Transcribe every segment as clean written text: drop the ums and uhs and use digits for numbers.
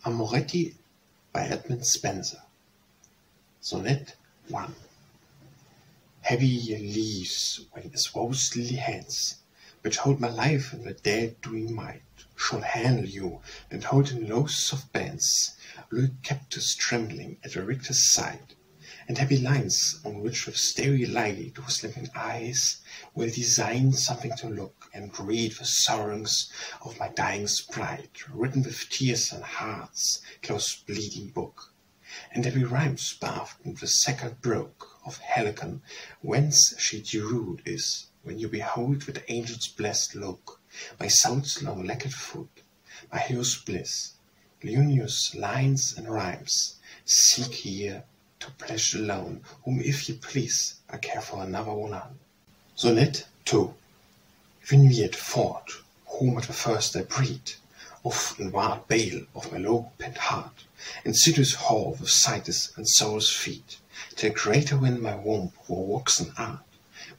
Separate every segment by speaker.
Speaker 1: Amoretti by Edmund Spenser. Sonnet 1. Heavy leaves when his ghostly hands, which hold my life in the dead doing might, shall handle you and hold in loaths of bands, lurid captives trembling at the victor's side, and happy lines on which with starry light whose living eyes will design something to look and read the sorrows of my dying sprite, written with tears and heart's close bleeding book. And every rhyme bathed in the sacred brook of Helicon, whence she derived is, when you behold with angel's blessed look my soul's long lacquered foot, my hero's bliss, Leonius lines and rhymes, seek here to pleasure alone, whom if ye please, I care for another one. Sonnet 2. When we had fought, whom at the first I breed, often wild bale of my low-pent heart, insidious haw with sights and soul's feet, till greater when my womb were waxen art,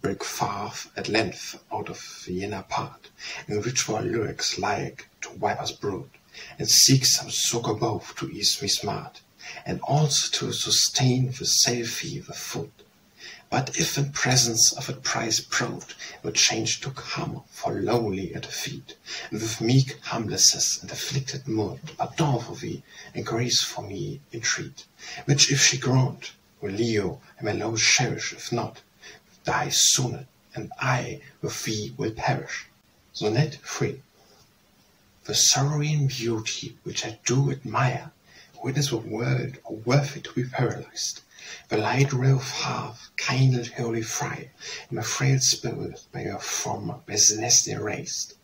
Speaker 1: break forth at length out of the inner part, in which were lyrics like to vipers brood, and seek some succor both to ease me smart, and also to sustain the selfie the foot. But if in presence of a prize proud, would change to come for lowly at the feet, and with meek humbleness and afflicted mood, pardon for thee, and grace for me entreat, which if she grant, will Leo and my love cherish, if not, die sooner, and I with thee will perish. Sonnet 3. The sorrowing beauty which I do admire, witness a world worthy to be paralyzed. The light ray of half kindled holy fire in my frail spirit by your former business erased.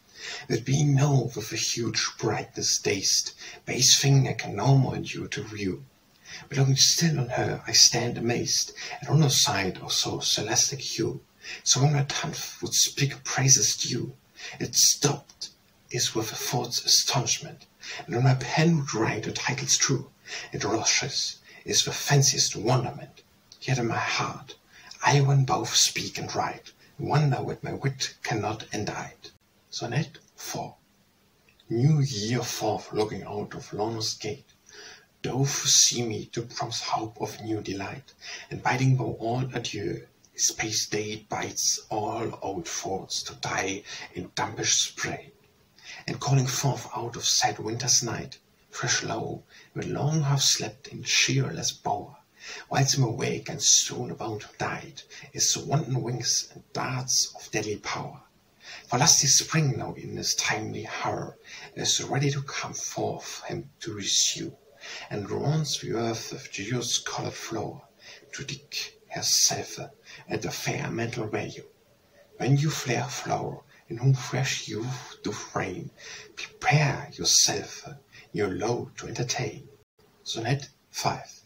Speaker 1: That being now with a huge brightness dazed, base thing I can no more endure to view. But looking still on her, I stand amazed, and on no side of so celestic hue. So when my tongue would speak praises due, it stopped as with a thoughts astonishment, and when my pen would write the titles true, it rushes is the fanciest wonderment. Yet in my heart, I when both speak and write, wonder what my wit cannot indite. Sonnet 4. New year forth looking out of Lorna's gate, doth see me to promise hope of new delight, and bidding bow all adieu, his pace day bites all old thoughts to die in dampish spray, and calling forth out of sad winter's night, fresh low, with long half slept in cheerless bower, whilst him awake and soon about him died, his wanton wings and darts of deadly power. For lusty spring now in his timely hour is ready to come forth him to resue, and runs the earth with juice colored flower, to dig herself at the fair mental value. When you flare flower, in whom fresh youth doth reign, prepare yourself your load to entertain. Sonnet 5.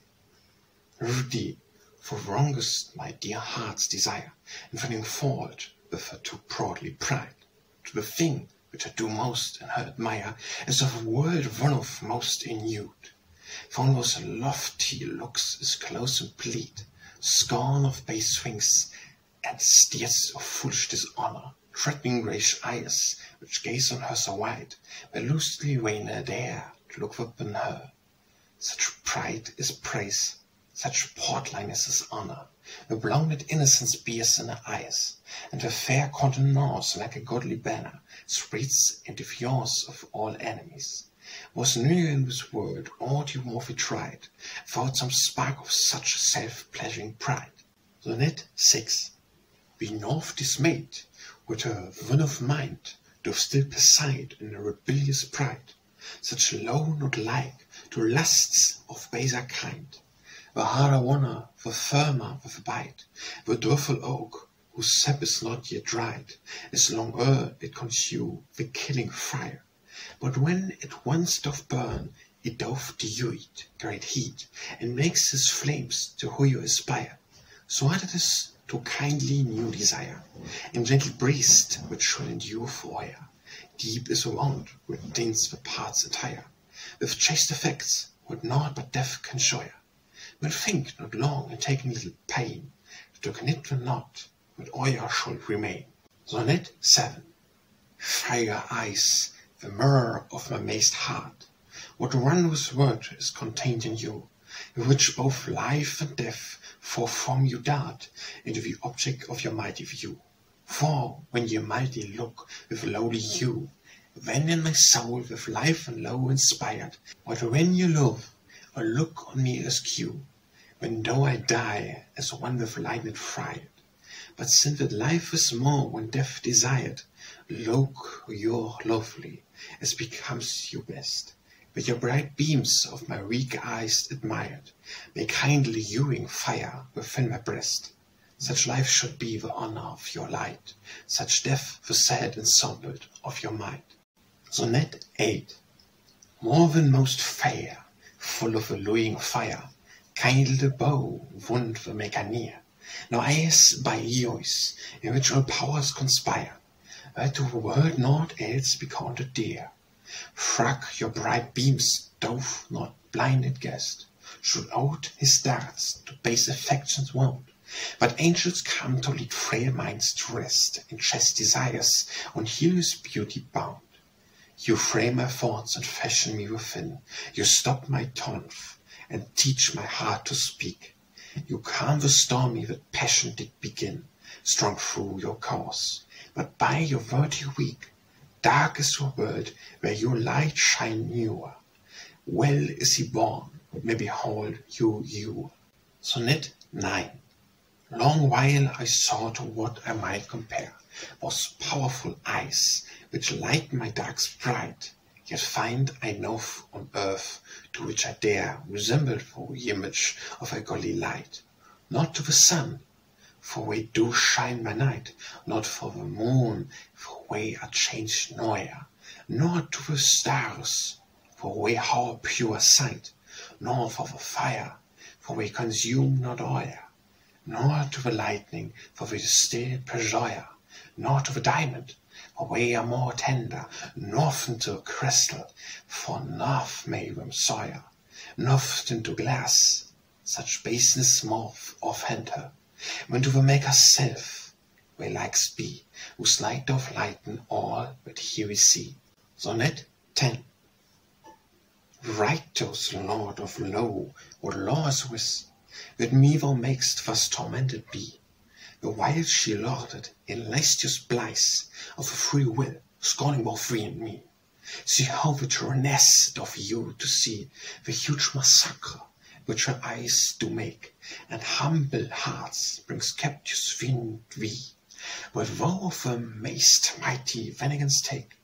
Speaker 1: Rudy, for wrongest my dear heart's desire, and finding fault with her too proudly pride, to the thing which I do most and her admire, is of a world one of most innued. For on those lofty looks is close and plead, scorn of base things, and steers of foolish dishonor, threatening grayish eyes, which gaze on her so wide, where loosely vainer dare to look upon her. Such pride is praise, such portliness is honor, the blinded innocence bears in her eyes, and her fair countenance like a godly banner spreads in defiance of all enemies. Was new in this world aught you more tried, thought some spark of such self-pleasuring pride. Sonnet 6. Be not dismayed, with her wind of mind doth still preside in a rebellious pride, such low not like to lusts of baser kind. The harder wonder, the firmer with a bite, the dreadful oak, whose sap is not yet dried, as long ere it consume the killing fire. But when it once doth burn, it doth delude great heat, and makes his flames to who you aspire. So hard it is to kindly new desire, and gentle breast which should endure forever. Deep is a wound which dints the parts entire, with chaste effects what naught but death can show. But think not long and take little pain, to knit the knot, but oil should remain. Sonnet 7. Fire eyes, the mirror of my mazed heart, What wondrous word is contained in you, with which both life and death forth from you dart into the object of your mighty view. For when ye mighty look with lowly hue, then in my soul with life and love inspired, what when you love, or look on me askew, when though I die as one with lightning fried, but since that life is more when death desired, look you're lovely, as becomes you best, with your bright beams of my weak eyes admired, may kindly viewing fire within my breast. Such life should be the honor of your light, such death the sad ensemble of your might. Sonnet 8. More than most fair, full of alluring fire, kindle the bow, wund the maker near. Now eyes by yours, in which all powers conspire, that to the world naught else be counted dear. Frack your bright beams doth not blinded guest, shoot out his darts to base affections wound. But angels come to lead frail minds to rest, in chaste desires on heal's beauty bound. You frame my thoughts and fashion me within, you stop my tongue and teach my heart to speak. You calm the stormy that passion did begin, strong through your cause, but by your word you weak. Dark is your world, where your light shine newer. Well is he born, may behold you. Sonnet 9. Long while I sought what I might compare, those powerful eyes, which light my dark sprite, yet find I no on earth to which I dare resemble for the image of a godly light. Not to the sun, for we do shine by night, not for the moon, for we are changed nowhere, nor to the stars, for we have pure sight, nor for the fire, for we consume not oil, nor to the lightning, for we still pleasure, nor to the diamond, for we are more tender, nor to a crystal, for naught may them soil, nor into glass, such baseness more offend her, when to the Maker's self, where likes be, whose light doth lighten all that here we see. Sonnet 10. Righteous Lord of Law, what laws with me thou makest thus tormented be, the while she lauded in lascivious bliss of a free will, scorning both free and me. See how the tyranness doth you to see the huge massacre which her eyes do make, and humble hearts brings captives within thee. But woe of the maist mighty vengeance take,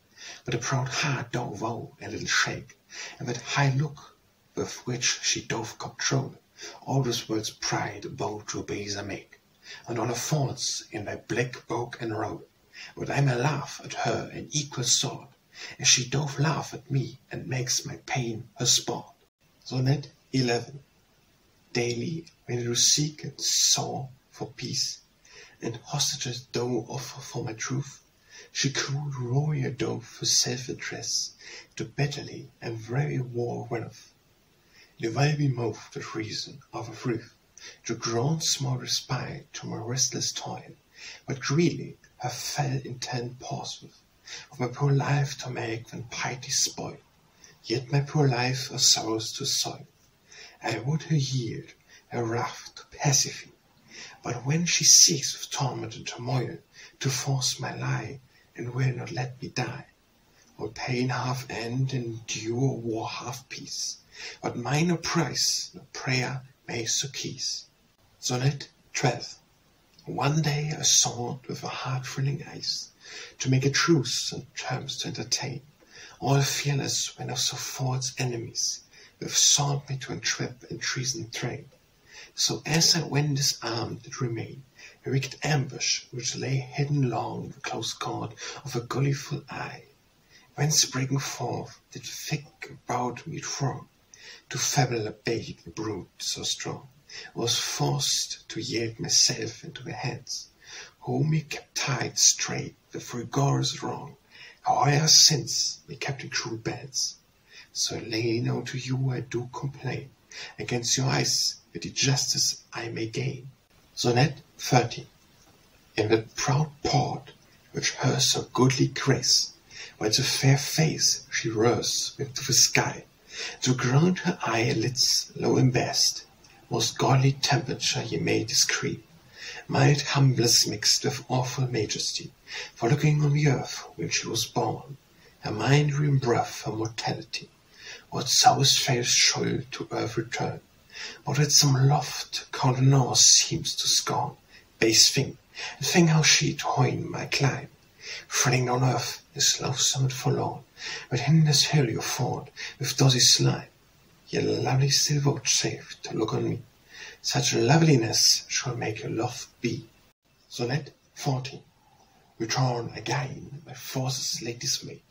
Speaker 1: but a proud heart doth woe a little shake, and that high look with which she doth control all this world's pride bow to baser make, and all her faults in thy black book enroll. But I may laugh at her in equal sort, as she doth laugh at me, and makes my pain her sport. Sonnet 11. Daily, when you seek and soar for peace, and hostages do offer for my truth, she cruel warrior doth for self-interest, to bitterly and very war whereof. The while we move the reason of a truth, to grant small respite to my restless toil, but greedily her fell intent pauseth, of my poor life to make when piety spoil, yet my poor life of sorrows to soil. I would her yield, her wrath to pacify, but when she seeks with torment and turmoil to force my lie, and will not let me die, all pain half end, endure war half peace, but mine no price, no prayer may suffice. Sonnet 12. One day I sought with a heart-thrilling eyes to make a truce and terms to entertain, all fearless when of so false enemies with sought me to entrap and treason train. So as I went disarmed did remain, a wicked ambush which lay hidden long the close guard of a gullyful eye, whence breaking forth did thick about me throng, to fable abate the brute so strong, was forced to yield myself into their hands, whom me kept tied straight with rigorous wrong, however since me kept in cruel bands. So lay now to you I do complain, against your eyes that the justice I may gain. Sonnet 13. In that proud port which her so goodly grace, while the fair face she rose into the sky, To ground her eyelids low embassed, most godly temperature ye may discrete, mild humbleness mixed with awful majesty, for looking on the earth when she was born, her mind re-breathed her mortality. What souls fail should to earth return, but at some loft countenance seems to scorn, base thing, and think how she to heaven might climb. Threading on earth is loathsome and forlorn, but hinders hill you ford with dozzy slime. Yet lovely still vouchsafe to look on me, such loveliness shall make your love be. Sonnet 14. Return again, my forces late dismayed,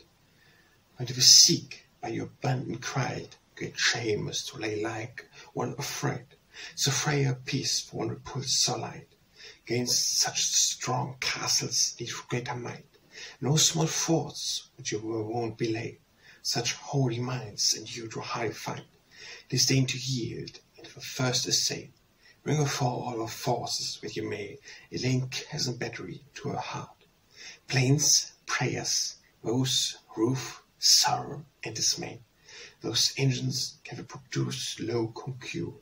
Speaker 1: when we seek by your abandon cried, great shame is to lay like one afraid, so frail peace for one repulsed so light. Gainst such strong castles need greater might, no small forts which you won't belay, such holy minds and you to high find, disdain to yield, and for first essay, bring her for all our forces with you may, Elaine chasm battery to her heart. Plains, prayers, woes, roof, sorrow, and dismay, those engines can produce low concure,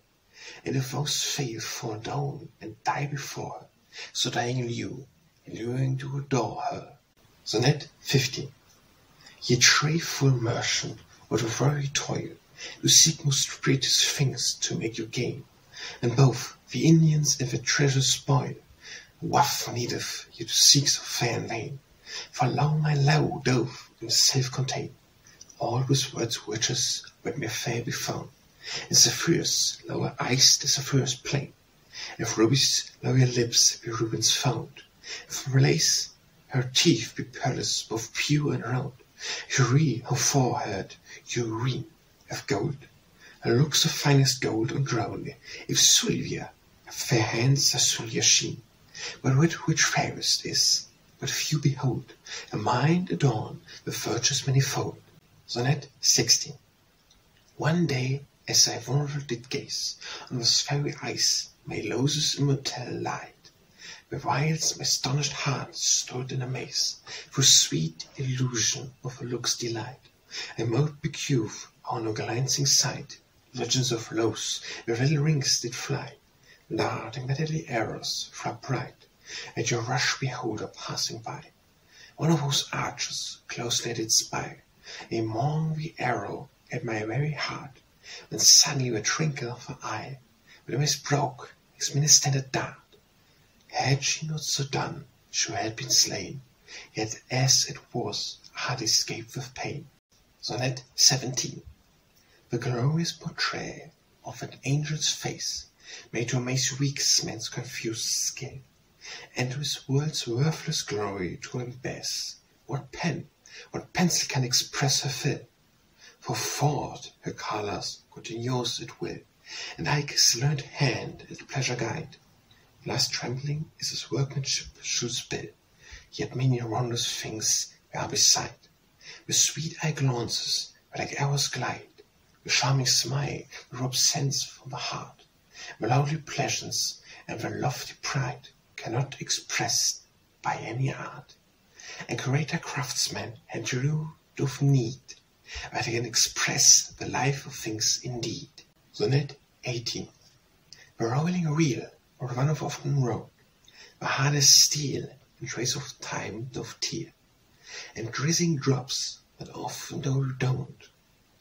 Speaker 1: and if those fail fall down and die before her, so dying in you, alluring to adore her. Sonnet 15. Ye tradeful merchant, with very toil, you seek most precious things to make you gain, and both the Indians and the treasure spoil. What needeth you to seek so fair in vain? For lo, my low doth in self-contained, all with words riches where may fair be found. In Sapphires lower iced as Sapphires plain, if rubies lower lips be Rubens found, if lace her teeth be pearls both pure and round, her her forehead urine of gold, her looks of finest gold and ground, if Sylvia her fair hands her Sylvia sheen, but wit which fairest is, but few behold, a mind adorned with virtues manifold. Sonnet 16. One day, as I wondered did gaze on this fairy ice, my lotus immortal light, the whiles my astonished heart stood in amaze, for sweet illusion of a look's delight. I mote becove on a glancing sight, legends of lows where little rings did fly, darting the deadly arrows from bright, at your rush behold her passing by. One of those archers closely did spy, among the arrow at my very heart, when suddenly a twinkle of her eye, with a mist broke, his minister dart. Had she not so done, she had been slain, yet as it was, had escaped with pain. Sonnet 17. The glorious portrait of an angel's face, made to amaze weak man's confused skill, and to his world's worthless glory to embass. What pen, what pencil can express her fill? For thought her colours continues it will, and like his learned hand at pleasure guide. Last trembling is his workmanship should spill, yet many wondrous things are beside. With sweet eye glances, like arrows glide, with charming smile, the robe sense from the heart. The lovely pleasures and the lofty pride cannot expressed by any art. And greater craftsmen and you doth need, that can express the life of things indeed. Sonnet 18. The rolling reel, or one of often road, the hardest steel, in trace of time doth tear, and drizzling drops that often though don't,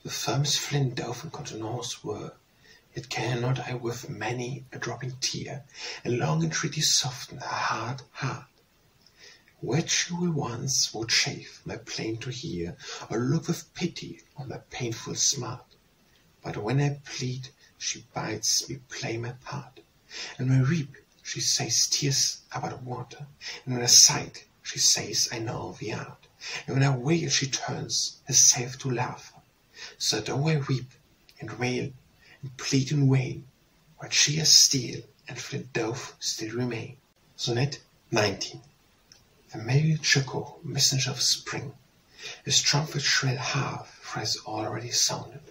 Speaker 1: the firmest flint doth in continence were, yet cannot I with many a dropping tear, and long entreaty soften her hard heart. Which you will once vouchsafe my plaint to hear, or look with pity on my painful smart. But when I plead, she bids me play my part, and when I weep, she says tears are but water, and when I sigh, she says I know the art, and when I wail, she turns herself to laughter. So though I weep and wail and plead in vain, what she as steel and flint doth still remain. Sonnet 19. The merry Choco, messenger of spring, his trumpet shrill half has already sounded,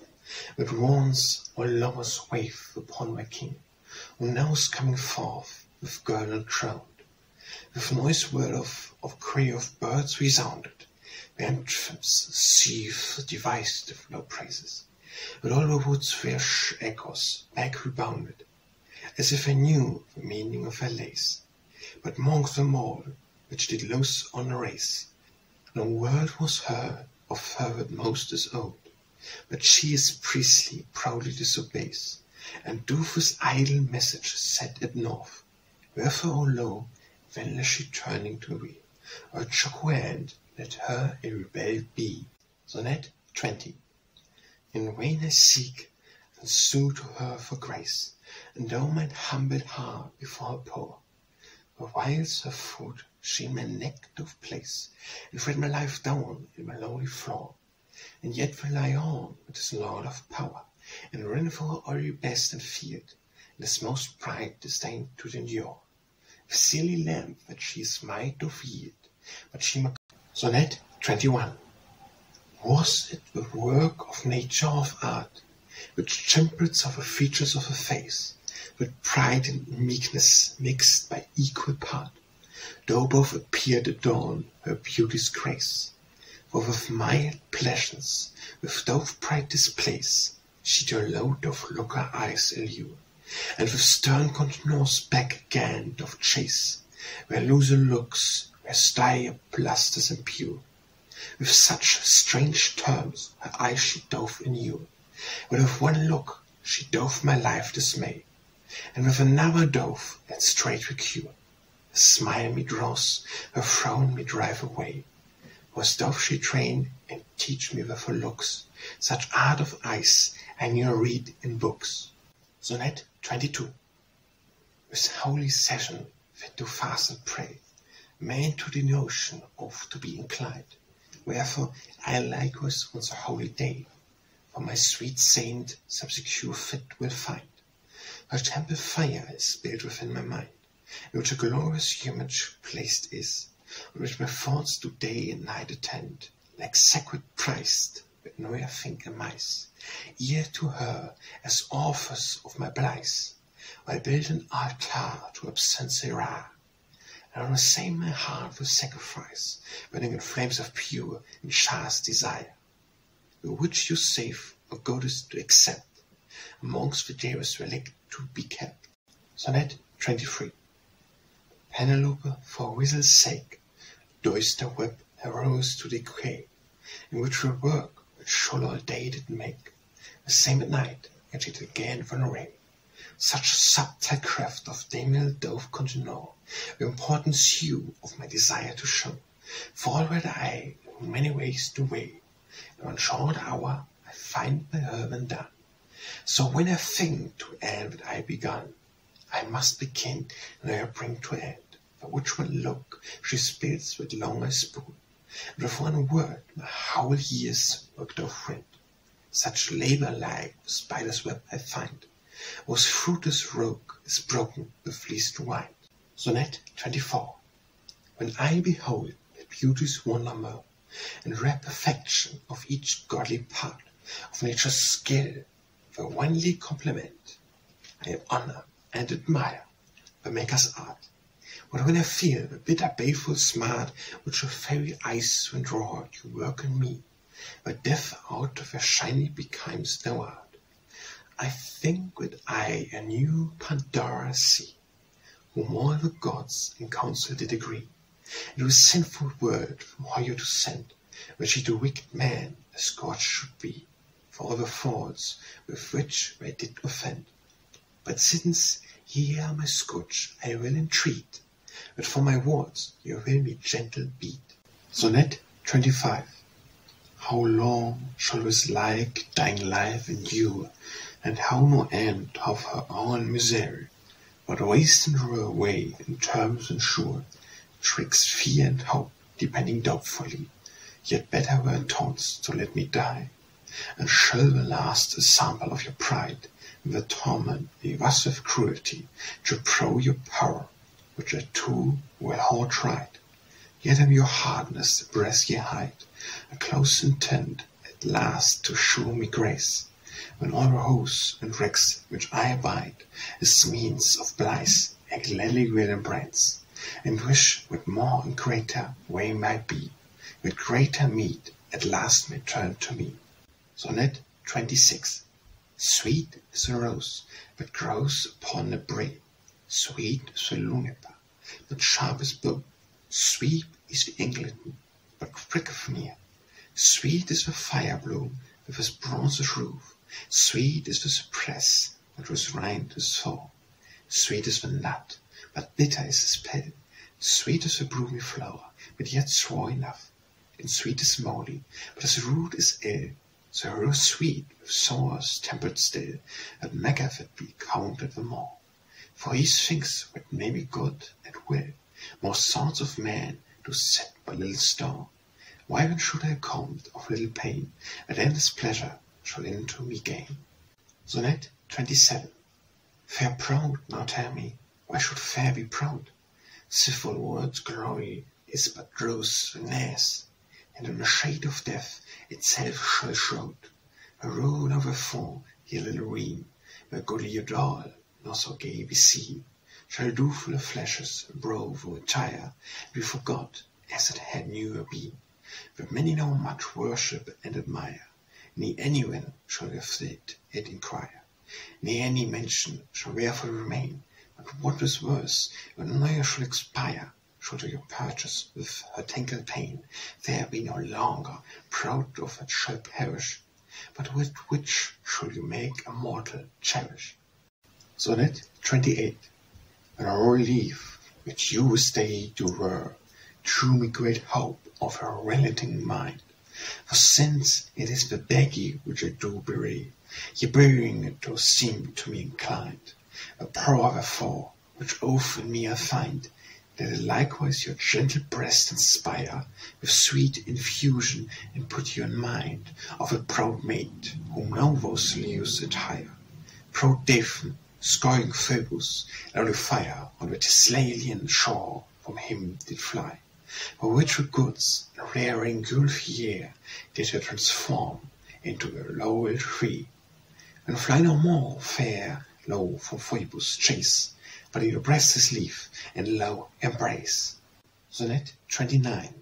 Speaker 1: but warns all lovers wave upon my king, who now is coming forth with girdle crowned. With noise word of cry of birds resounded, the anthems sieve devised of low praises, but all the woods were echoes, back rebounded, as if I knew the meaning of her lace. But 'mong them all, which did lose on a race, no word was heard of her that most is owed, but she is priestly proudly disobeys, and doth with idle message set it north. Wherefore, O lo, when she turning to thee, or shook her hand, let her a rebel be. Sonnet 20. In vain I seek and sue to her for grace, and though mine humbled heart before her pour, the whiles her foot she in my neck doth place, and fret my life down in my lonely floor, and yet will lie on with his Lord of power, and run for all your best and field, and his most pride disdain to endure. The silly lamp that she is might doth yield, but she must. Sonnet 21. Was it the work of nature of art, which temples of the features of her face, with pride and meekness mixed by equal part, though both appeared adorn her beauty's grace? For with mild pleasures, with doth pride displace, she to low doth look her eyes allure, and with stern continuance back again doth chase, where loser looks, where stye blusters and pure. With such strange terms her eyes she doth inure, but with one look she doth my life dismay, and with another doth and straight recure. A smile me draws, her frown me drive away, was doth she train and teach me with her looks, such art of eyes I ne'er read in books. Sonnet 22. With holy session fit to fast and pray, man to the notion of to be inclined, wherefore I likewise once a holy day, for my sweet saint subsecure fit will find. Her temple fire is built within my mind, in which a glorious image placed is, on which my thoughts do day and night attend, like sacred Christ, but no I think amiss, ear to her as authors of my bliss, while build an altar to absence rare, and on the same my heart will sacrifice, burning in flames of pure and chaste desire, the which you save, O goddess, to accept, amongst the dearest relic to be kept. Sonnet 23. Penelope, for whistle's sake, doist her whip arose to decay, in which her work, which should all day did make, the same at night, yet it again run away. Such subtle craft of Daniel doth continue, the importance hue of my desire to show, for already I in many ways do weigh, in one short hour I find my urban done. So when I think to end what I begun, I must begin and I bring to end, for which one look she spills with long I spoon, and with one word my whole year's work doth rend. Such labor like the spider's web I find, whose fruitless rope is broken with least wind. Sonnet 24. When I behold the beauty's wonderment, and rare perfection of each godly part of nature's skill, the only compliment I honor and admire the maker's art. But when I feel the bitter baleful smart which your fairy eyes when draw you work in me, the death out of your shiny becomes no art, I think that I a new Pandora see, whom all the gods in council did agree, and with sinful word from higher to send, which he to wicked man a scourge should be, for all the faults with which they did offend. But since ye are my scourge, I will entreat, that for my words you will me gentle beat. Sonnet 25. How long shall this like dying life endure, and how no end of her own misery, but waste and rue away in terms unsure, twixt fear and hope, depending doubtfully, yet better were taunts to let me die, and shall the last a sample of your pride, in the torment ye was with cruelty, to prove your power, which I too well hard tried. Yet am your hardness the breath ye hide, a close intent at last to shew me grace, when all the hosts and wrecks which I abide, as means of bliss I gladly will embrace, and wish with more and greater way might be, with greater meed at last may turn to me. Sonnet 26. Sweet is the rose that grows upon the brae. Sweet is the juniper, but sharp as bow. Sweet is the eagleton, but pricketh near. Sweet is the fire bloom with his bronze roof. Sweet is the cypress, but with rind is sore. Sweet is the nut, but bitter is his pill. Sweet is the broomy flower, but yet sore enough. And sweet is moly, but his root is ill. So rose sweet, with sours tempered still, that maketh it be counted the more. For he thinks what may be good at will, more thoughts of man do set by little store. Why then should I account of little pain, that endless pleasure shall into me gain? Sonnet 27. Fair proud, now tell me, why should fair be proud? Civil words' glory is but gross finesse, and in the shade of death itself shall shroud. A rule of a fall, ye little ream, where goodly a doll, nor so gay be seen, shall do full of flashes, brove or attire, be forgot as it had never been. But many now much worship and admire, ne anyone shall of it inquire, ne any mention shall wherefore remain. But what is worse, when neither shall expire, should your purchase with her tangled pain, there be no longer proud of it shall perish, but with which shall you make a mortal cherish. Sonnet 28. When our leaf, which you this day do wear, drew me great hope of her relenting mind. For since it is the baggy which I do bewray, ye bearing it do seem to me inclined. A power therefore, which often me I find, that it likewise your gentle breast inspire with sweet infusion, and put you in mind of a proud maid, whom now those leaves attire. Proud Daphne, scoring Phoebus, out of fire on the Thessalian shore from him did fly. For which goods, a rare and gulfy year, did her transform into a laurel tree. And fly no more, fair, lo, from Phoebus' chase, but in your breast his leaf, and low embrace. Sonnet 29.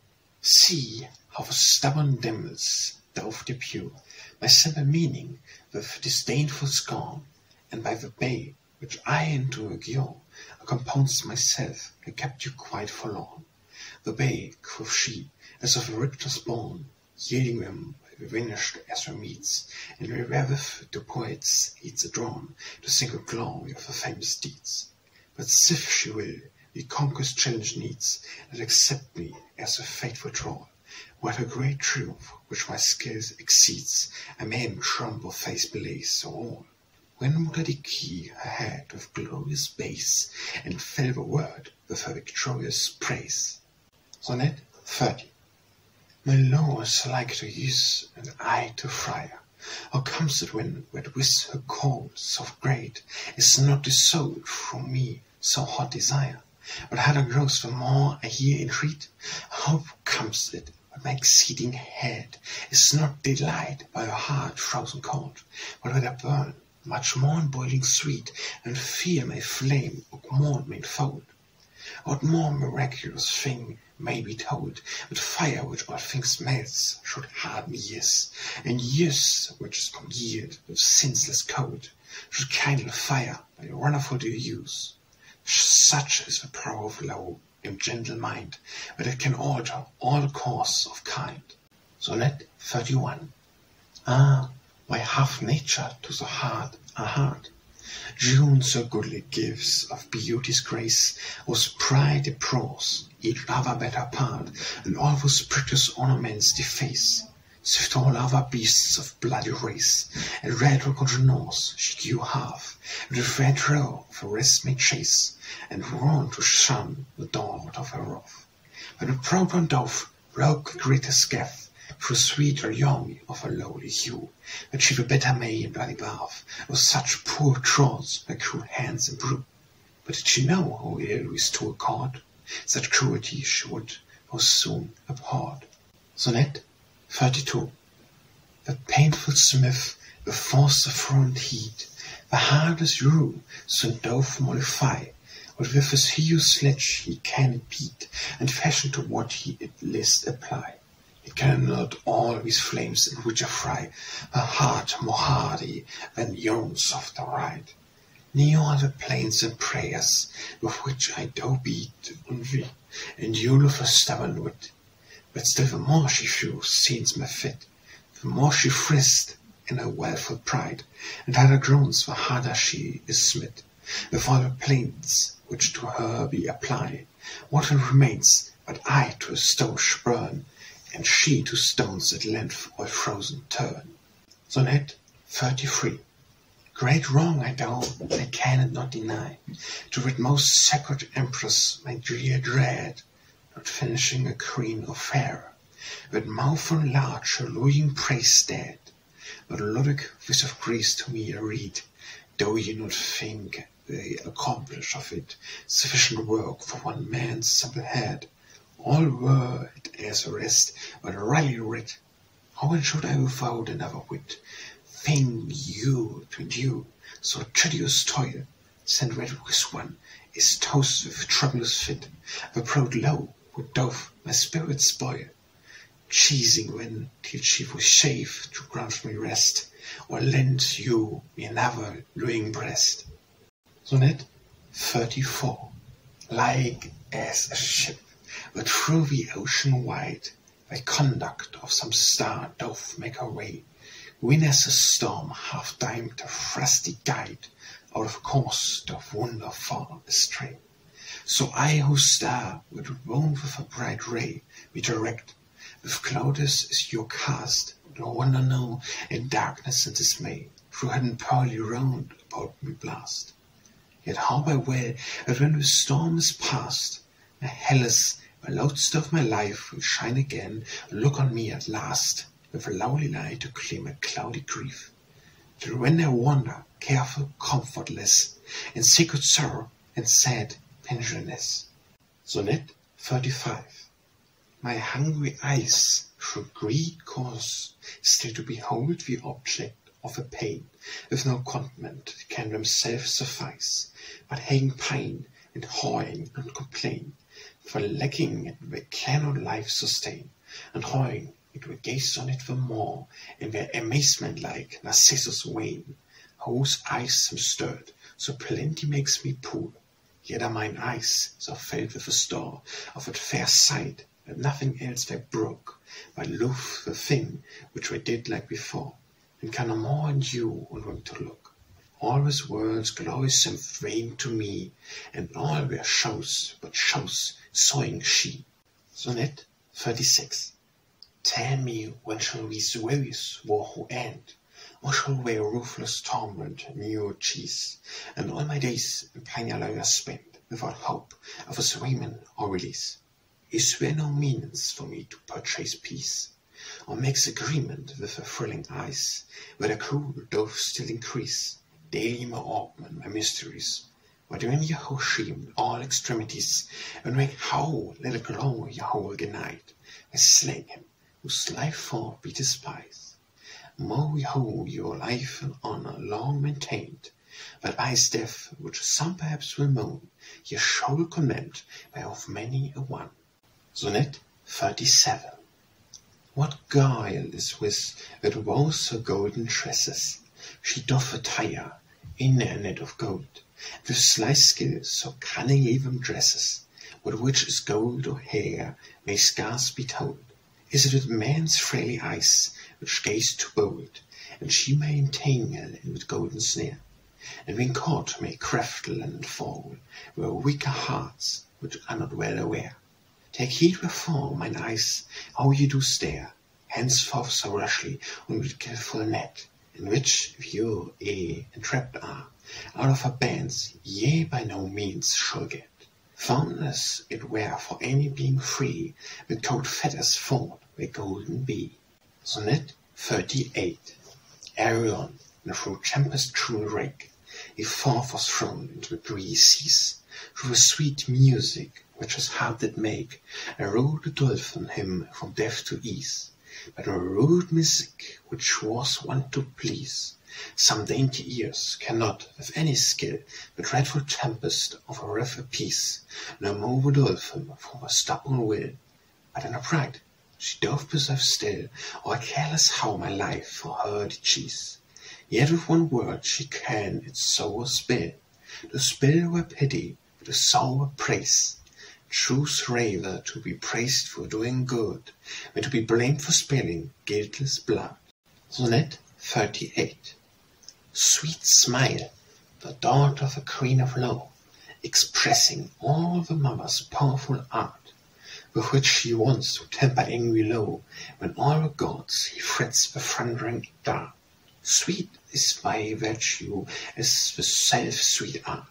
Speaker 1: See how the stubborn dimples doth depue my simple meaning with disdainful scorn, and by the bay which I into a gill composed myself, I kept you quite forlorn. The bay, quoth she, as of a richness born, yielding them by the finished as her meats, and wherewith the poets eats adorn the single glory of her famous deeds. But sith she will, the conquest challenge needs, and accept me as a faithful thrall. What a great triumph which my skills exceeds, I may in trumble face belay so all. When would I decay her head with glorious base, and fill the word with her victorious praise? Sonnet 30. My law is like to use, and I to friar. How comes it when, with her call so great, is not dissolved from me so hot desire? But harder grows the more I here entreat. How comes it that my exceeding head is not delight by a heart frozen cold, but that I burn much more in boiling sweet, and fear my flame more made fold? What more miraculous thing may be told, but fire which all things melts should harden years, and years which is congealed with senseless cold should kindle fire by wonderful use. Such is the power of love and gentle mind, that it can alter all course of kind. Sonnet 31. Ah, why hath nature to the heart a heart? June so goodly gives of beauty's grace, whose pride deplores each other better part, and all whose precious ornaments deface. Swift all other beasts of bloody race, and red congeners she you have, with red row of a rest may chase, and run to shun the daughter of her wrath. But the proud one doth broke the greatest scath, through sweet or young of a lowly hue, that she the better may in bloody bath, with such poor trolls her cruel hands improve. But did she know how ill is to accord, such cruelty she would most soon abhorred. Sonnet 32. The painful smith, the force of front heat, the hardest rule soon doth mollify, what with his hew sledge he can beat, and fashion to what he at list apply. It cannot always flames in which I fry, a heart more hardy than yearns of the right. Near all the plains and prayers with which I do beat envy, and you of a stubborn wit. But still the more she flew, seems my fit, the more she frisked in her wealthful pride, and harder groans the harder she is smit, with all the plaints which to her be applied. What then remains but I to a stove burn, and she to stones at length all frozen turn? Sonnet 33. Great wrong I do, I cannot not deny, to rid most sacred empress my dear dread, not finishing a queen or fair, with mouth enlarged her looing praise dead. But Ludwig with of Greece to me I read, though ye not think they accomplish of it sufficient work for one man's simple head. All were it as a rest, but rightly writ. How then should I without another wit think you to endure so tedious toil? Send red with one is toast with troublous fit, the proud low would doth my spirit spoil, cheesing when till she was shaved to grant me rest, or lend you me another lewing breast. Sonnet 34. Like as a ship that through the ocean wide, by conduct of some star doth make her way, when as a storm half dimed a frosty guide, out of course doth wander far astray. So I whose star would roam with a bright ray, be direct, with clouds is your cast, no wonder now in darkness and dismay, through hidden pearly round about me blast. Yet how I will that when the storm is past, my hellas, the loudest of my life will shine again, and look on me at last, with a lovely light to clear my cloudy grief. Till when I wander, careful, comfortless, in secret sorrow and sad pensionless. Sonnet 35. My hungry eyes through greed cause still to behold the object of a pain, with no contentment can themselves suffice, but hang pine and hoying and complain, for lacking it they cannot life sustain, and hoying it will gaze on it the more, in their amazement like Narcissus wane, whose eyes am stirred, so plenty makes me poor, yet are mine eyes so filled with the store of that fair sight, that nothing else they broke, but loathe the thing which they did like before, and can no more endure on them to look. All this world's glories seem vain to me, and all their shows but shows sawing she. Sonnet 36. Tell me, when shall these ways war end, or shall their ruthless torment new cheese, and all my days in Pinalaya spent, without hope of a swimming or release? Is there no means for me to purchase peace, or makes agreement with the thrilling eyes, where the cruel doth still increase, daily more augment my mysteries? But when Yehoshim all extremities, and make how let it glow Yahweh night, I slay him, whose life for be despised. More Yahweh your life and honor long maintained, but by his death, which some perhaps will moan, ye shall commend by of many a one. Sonnet 37. What guile is with that woes her golden tresses, she doth attire in a net of gold, with sly skill so cunningly them dresses, what which is gold or hair may scarce be told. Is it with man's frail eyes which gaze too bold, and she may entangle in with golden snare, and when caught may craftle and fall, where weaker hearts which are not well aware. Take heed wherefore, mine eyes, how ye do stare, henceforth so rashly on with careful net, in which, if you entrapped are, out of her bands ye by no means shall get. Foundless it were for any being free, with cold fetters fought where golden be. Sonnet 38. Arion, and through tempest true rake, he forth was thrown into the breezy seas, through the sweet music which his heart did make, a rude dolphin him from death to ease, but a rude music which was wont to please. Some dainty ears cannot, with any skill, the dreadful tempest of a river appease, nor move a dolphin from a stubborn will, but an upright, she doth preserve still, or careless how my life for her did cheese. Yet with one word she can its sour spill, the spill were pity, the sour praise. Truth rather to be praised for doing good, than to be blamed for spilling guiltless blood. Sonnet 38. Sweet smile, the daughter of a queen of love, expressing all the mother's powerful art, with which she wants to temper angry low, when all the gods he frets the thundering dart. Sweet is thy virtue as the self-sweet art,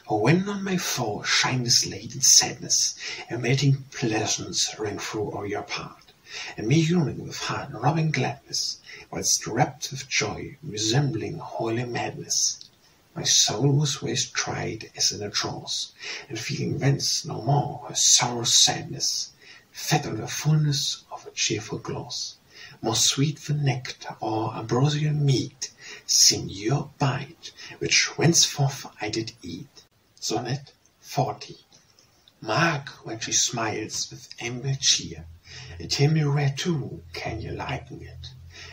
Speaker 1: for when on my foe shines latent sadness, and melting pleasance ring through all your part, and me yearning with heart-robbing gladness, whilst rapt with joy, resembling holy madness. My soul was waste tried as in a trance, and feeling thence no more her sorrow's sadness, fed on the fullness of a cheerful glass, more sweet than nectar or ambrosial meat, seemed your bite, which henceforth I did eat. Sonnet 40. Mark when she smiles with amber cheer, and tell me whereto can you liken it,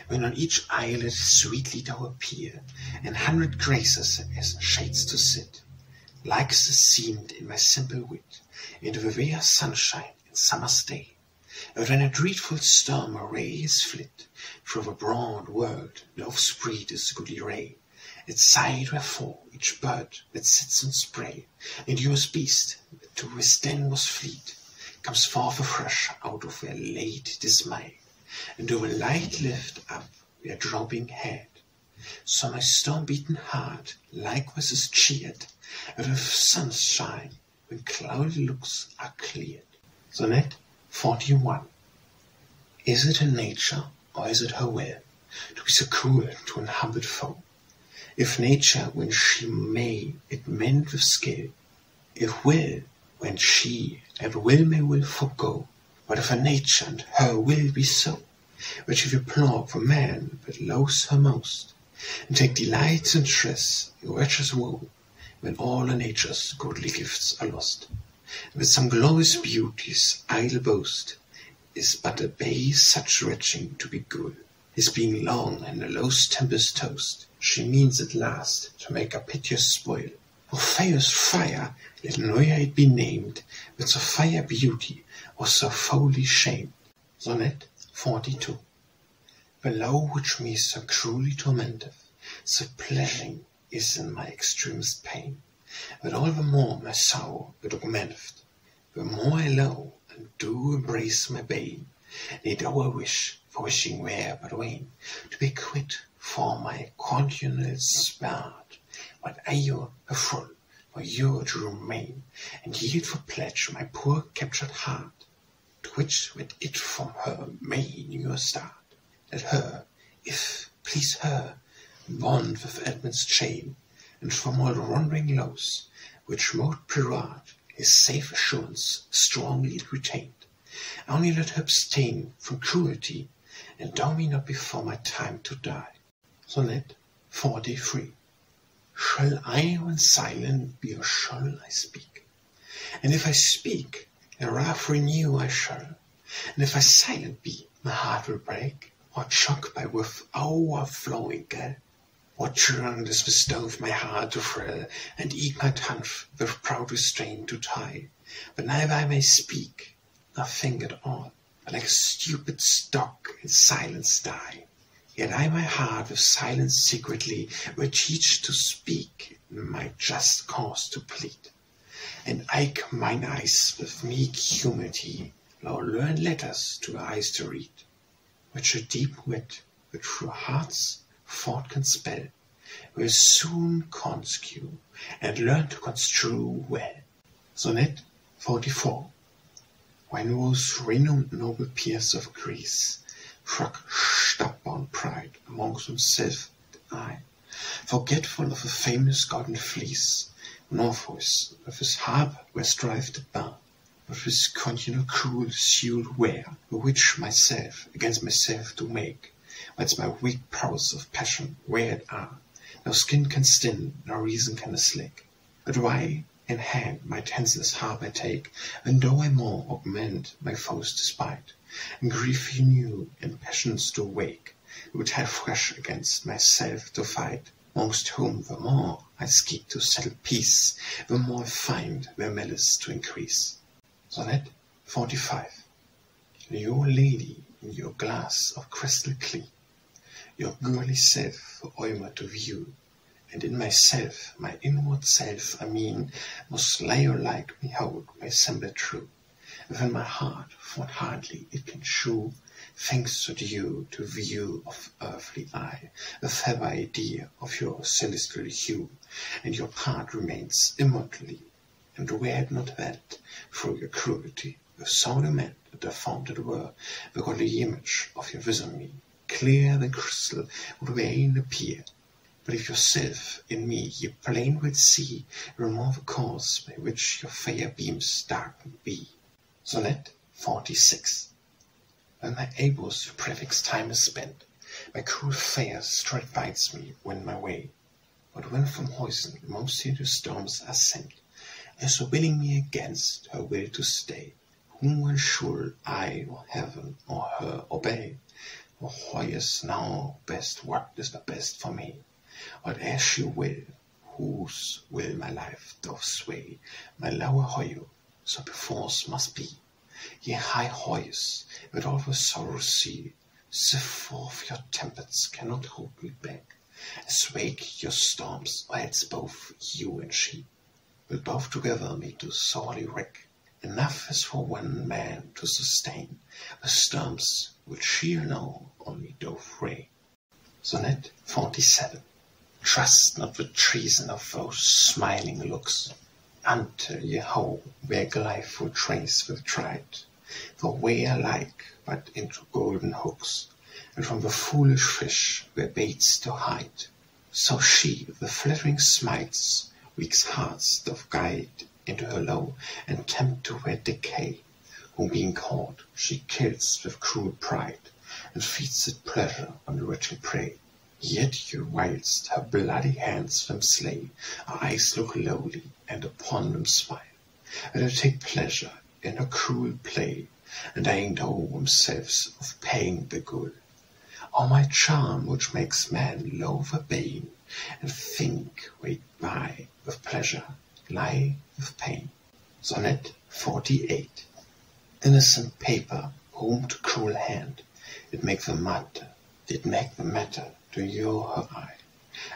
Speaker 1: when on each eyelid sweetly doth appear, and 100 graces as in shades to sit, like as seemed in my simple wit, into the rare sunshine in summer's day. And when a dreadful storm array is flit through the broad world, love spread its goodly ray, its side wherefore each bird that sits on spray, and yours beast that to withstand was fleet, comes forth afresh out of their late dismay, and do a light lift up their drooping head. So my storm-beaten heart likewise is cheered with sunshine when cloudy looks are cleared. Sonnet 41. Is it her nature, or is it her will, to be so cruel to an humbled foe? If nature, when she may, it mend with skill; if will, when she at will may will forego. But if her nature and her will be so, which if you plague for man that loathes her most, and take delights and stress in wretches woe, when all her nature's goodly gifts are lost, and with some glorious beauty's idle boast is but a base such retching to be good, his being long and a low tempest toast, she means at last to make a piteous spoil. For fierce fire, let ne'er it be named, with so fire beauty was so foully shamed. Sonnet 42. The love which me so cruelly tormenteth, so pleasuring is in my extremest pain, that all the more my sorrow it augmenteth, the more I love and do embrace my bane, need our wish, for wishing were but vain, to be quit for my conjugal spared, but I you a full, for you to remain, and yield for pledge my poor captured heart, to which with it from her main you start. Let her, if please her, bond with Edmund's chain, and from all wandering lows, which mote preserve his safe assurance strongly retained. Only let her abstain from cruelty, and dow me not before my time to die. Sonnet 43. Shall I when silent be, or shall I speak? And if I speak, a wrath renew I shall, and if I silent be, my heart will break, or choke by with overflowing gall. What churn does bestow my heart to thrill, and eke my tongue with proud restraint to tie, but neither I may speak, nor think at all, but like a stupid stock in silence die. Yet I my heart with silence secretly will teach to speak, in my just cause to plead, and eke mine eyes with meek humility, nor learn letters to eyes to read, which a deep wit, which through hearts thought can spell, will soon consecute, and learn to construe well. Sonnet 44. When those renowned noble peers of Greece struck stubborn pride amongst himself and I, forgetful of the famous golden fleece, Northwest with his harp where strive to bar, with his continual cruel sued wear, which myself against myself do make, whilst my weak powers of passion weird are, no skin can stin, no reason can slake. But why in hand my tenseless harp I take, and though I more augment my foes despite, and grief you knew, and passions to wake, which I fresh against myself to fight, mongst whom the more I seek to settle peace, the more I find their malice to increase. Sonnet 45. Your lady in your glass of crystal clear, your girly self for Eumer to view, and in myself, my inward self, I mean, must lyre-like behold my semblance true. Within my heart, thought hardly it can shew, thanks to you, to view of earthly eye, the fair idea of your celestial hue, and your part remains immortally, and were it not that, through your cruelty, the soul you meant, that deformed it were, the godly image of your visage, clear than crystal, would vain appear. But if yourself in me ye plain will see, remove the cause by which your fair beams darkened be. Sonnet 46. When my ablest prefix time is spent, my cruel fare straight bites me when my way. But when from Hoisen most into storms are sent, as willing me against her will to stay, whom when shall I or heaven or her obey? O Hoyes now best what is the best for me? But as she will, whose will my life doth sway, my lower Hoyo, so perforce must be. Ye high Hoyes, with all the sorrow see, sift forth your tempests cannot hold me back. Assuage your storms, or else both you and she will both together me to sorely wreck. Enough is for one man to sustain the storms which she alone only doth reign. Sonnet 47. Trust not the treason of those smiling looks, until ye hoe their gleeful trace with trite. For way alike but into golden hooks, and from the foolish fish their baits to hide. So she the flattering smites, weak hearts doth guide into her low, and tempt to their decay. Whom being caught, she kills with cruel pride, and feeds at pleasure on the wretched prey. Yet you whilst her bloody hands them slay, her eyes look lowly, and upon them smile, and they take pleasure in her cruel play, and they know themselves of paying the good. O my charm which makes man loathe a bane, and think wait by with pleasure, lie with pain. Sonnet 48. Innocent paper, whom to cruel hand, did make the matter to your her eye,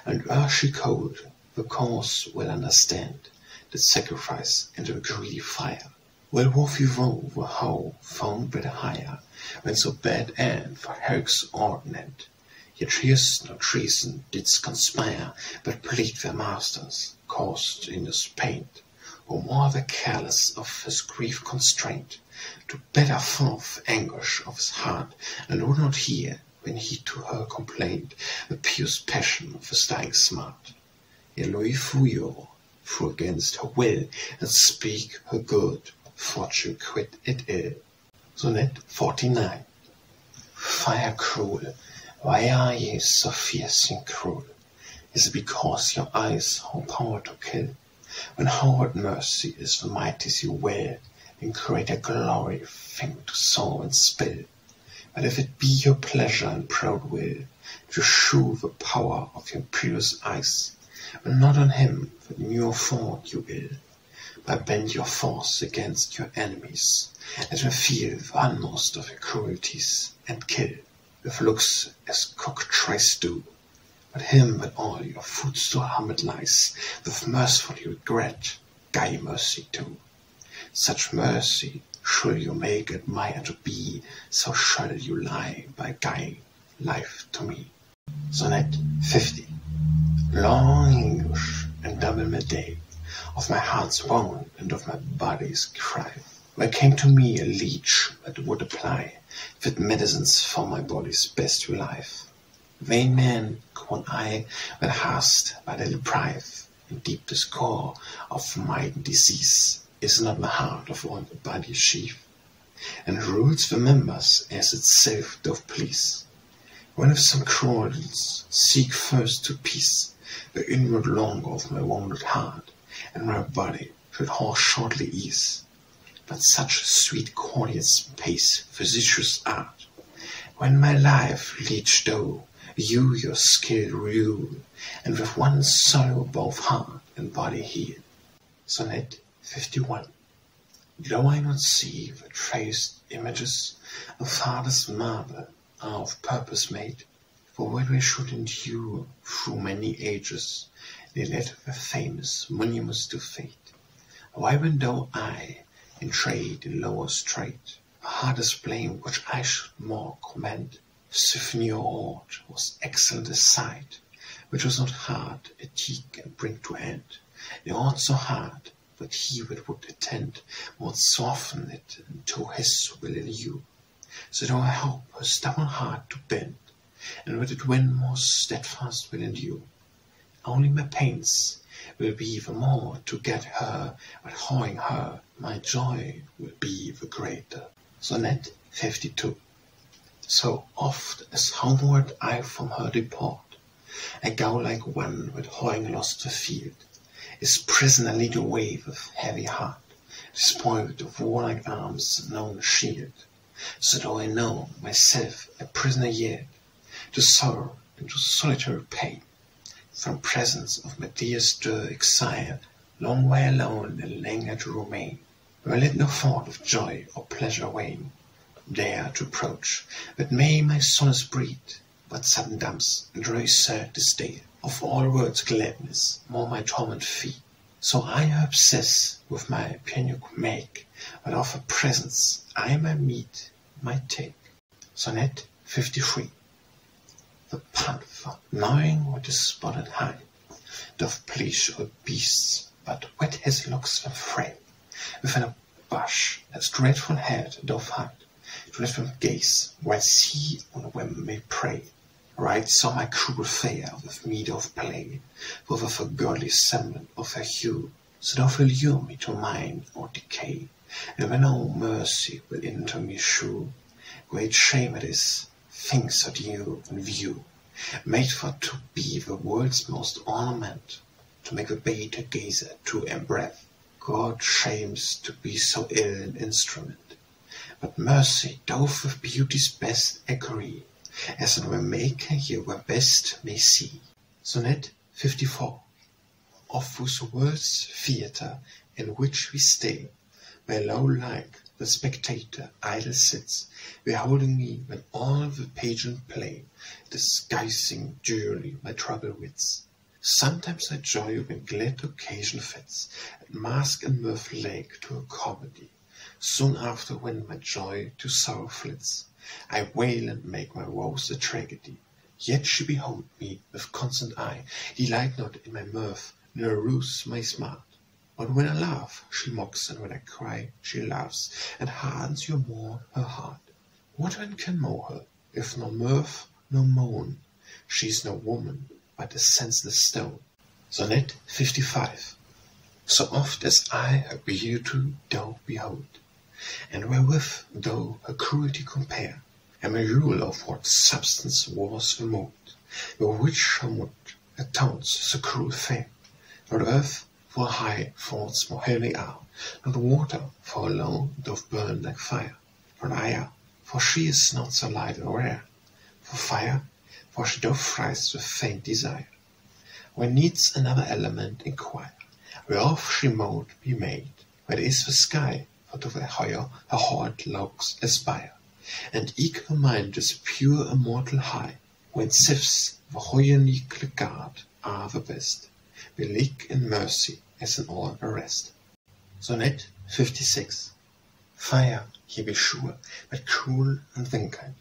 Speaker 1: and ere she cold, the cause will understand, did sacrifice into a greedy fire. Well wove you woe the hoe found by the hire, when so bad end for Herrick's ordinant. Yet treason nor treason didst conspire, but plead their masters, caused in his paint, who more the careless of his grief constraint, to better forth anguish of his heart, and would not hear, when he to her complained, the pious passion of his dying smart. Yet Louis Fouillot, flew against her will, and speak her good, fortune quit it ill. Sonnet 49. Fire cruel, why are ye so fierce and cruel? Is it because your eyes hold power to kill? When hard mercy is the mightiest you will, in greater glory think to sow and spill. But if it be your pleasure and proud will to shew the power of your impious eyes, but not on him that in your fault you ill, but bend your force against your enemies, and feel the utmost of your cruelties, and kill, with looks as cockatrice do, but him that all your footstool humbled lies, with merciful regret, guy mercy too. Such mercy shall you make admire to be, so shall you lie by guy life to me. Sonnet 50. Long English and double my day, of my heart's wound and of my body's cry, there came to me a leech that would apply fit medicines for my body's best relief. Vain man, quoth I, that hast but a deprive, in deep discord of my disease, is not the heart of all the body's sheath, and rules the members as itself doth please. When if some quarrels seek first to peace the inward longing of my wounded heart, and my body should horse shortly ease, but such sweet courteous pace, physicious art. When my life leech thou, you your skill rule, and with one sorrow both heart and body heal. Sonnet 51. Though I not see the traced images of father's marble are of purpose made, for what we should endure through many ages, they led the famous monuments to fate. Why when though I, in trade in lower strait, a hardest blame which I should more commend, symphony or art was excellent a sight, which was not hard a teak and bring to end. The art so hard, but he that would attend would soften it into his will in you. So do I hope her stubborn heart to bend, and with it win more steadfast will endure. Only my pains will be the more to get her, but hawing her, my joy will be the greater. Sonnet 52. So oft as homeward I from her depart, I go like one that hawing lost the field, his prisoner lead away with heavy heart, despoiled of warlike arms, known shield. So do I know myself a prisoner yet, to sorrow and to solitary pain, from presence of my dearest dear exile, long way alone and languor to remain, where let no thought of joy or pleasure wane, dare to approach, but may my solace breed, but sudden dumps and very sad disdain, of all words gladness, more my torment fee. So I her obsess with my penuk make, but of her presence I my meat might take. Sonnet 53. The panther, gnawing with his spotted hide, doth please all beasts, but wet his locks and frame, within a bush his dreadful head doth hide, to let them gaze, whilst he on a whim may prey. Right saw my cruel fare with me doth play, with a godly semblant of her hue, so doth allure me to mine or decay, and when no mercy will into me shew, great shame it is, things so new in view, made for to be the world's most ornament, to make the bait a gazer to embreath. God shames to be so ill an instrument, but mercy doth with beauty's best agree, as in the maker ye were best may see. Sonnet 54. Of whose world's theatre in which we stay, where low like the spectator idle sits, beholding me when all the pageant play, disguising duly my troubled wits. Sometimes I joy when glad occasion fits, and mask and mirth lake to a comedy. Soon after, when my joy to sorrow flits, I wail and make my woes a tragedy. Yet she behold me with constant eye, delight not in my mirth, nor ruse my smart. But when I laugh, she mocks, and when I cry, she laughs, and hardens you more her heart. What then can mow her, if no mirth, no moan? She is no woman, but a senseless stone. Sonnet 55. So oft as I her beauty do behold, and wherewith do her cruelty compare, am a rule of what substance was the mood, with which her mood atones so cruel fame. Not earth for high thoughts more heavy are, not water for alone doth burn like fire, not ire, for she is not so light or rare, for fire, for she doth fries with faint desire. When needs another element inquire, whereof she mould be made, where is the sky, for to the higher her heart looks aspire, and eke her mind is pure immortal high, when sifts the hoyenique guard are the best, belike in mercy as in all the rest. Sonnet 56. Fire, ye be sure, but cruel and vinkind,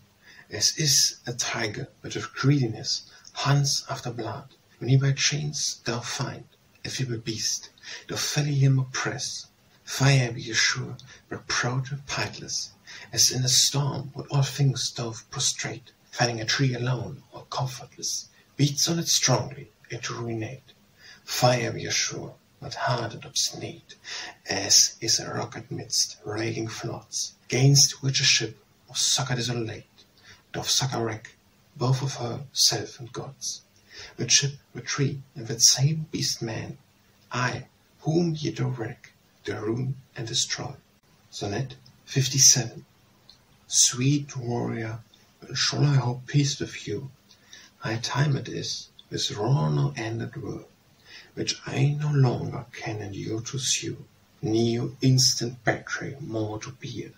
Speaker 1: as is a tiger, but of greediness hunts after blood, when he by chains doth find a feeble beast, doth felly him oppress. Fire, be ye sure, but proud and pitiless, as in a storm what all things doth prostrate, finding a tree alone or comfortless, beats on it strongly, it to ruinate. Fire, be ye sure, but hard and obstinate, as is a rock amidst raging floods, gainst which a ship of succor desolate doth succor wreck, both of herself and gods. With ship, with tree, and with same beast man, I, whom ye do wreck, do ruin and destroy. Sonnet 57. Sweet warrior, when shall I hope peace with you? High time it is, with raw no ended war, which I no longer can endure to sue. New instant battery more to bear,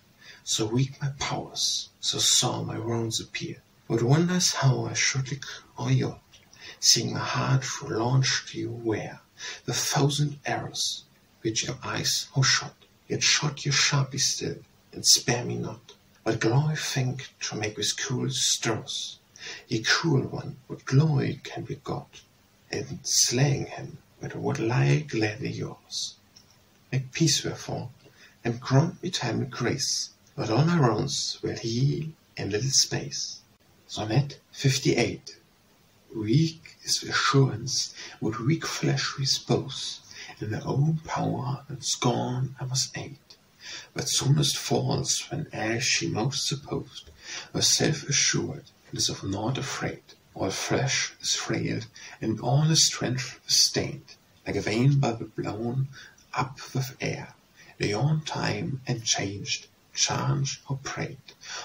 Speaker 1: so weak my powers, so sore my wounds appear. What wonders how I should lick or yacht, seeing my heart through launched you wear, the thousand arrows which your eyes how shot, yet shot you sharply still, and spare me not. What glory think to make with cruel strokes? Ye cruel one, what glory can be got, in slaying him, but what lie gladly yours? Make peace wherefore, and grant me time and grace, but all my wrongs will heal in little space. Sonnet 58. Weak is the assurance what weak flesh repose, in their own power and scorn I must aid. But soonest falls when as she most supposed, was self-assured and is of naught afraid. All flesh is frail, and all the strength is stained, like a vain bubble blown up with air, beyond time and changed, charged or prayed,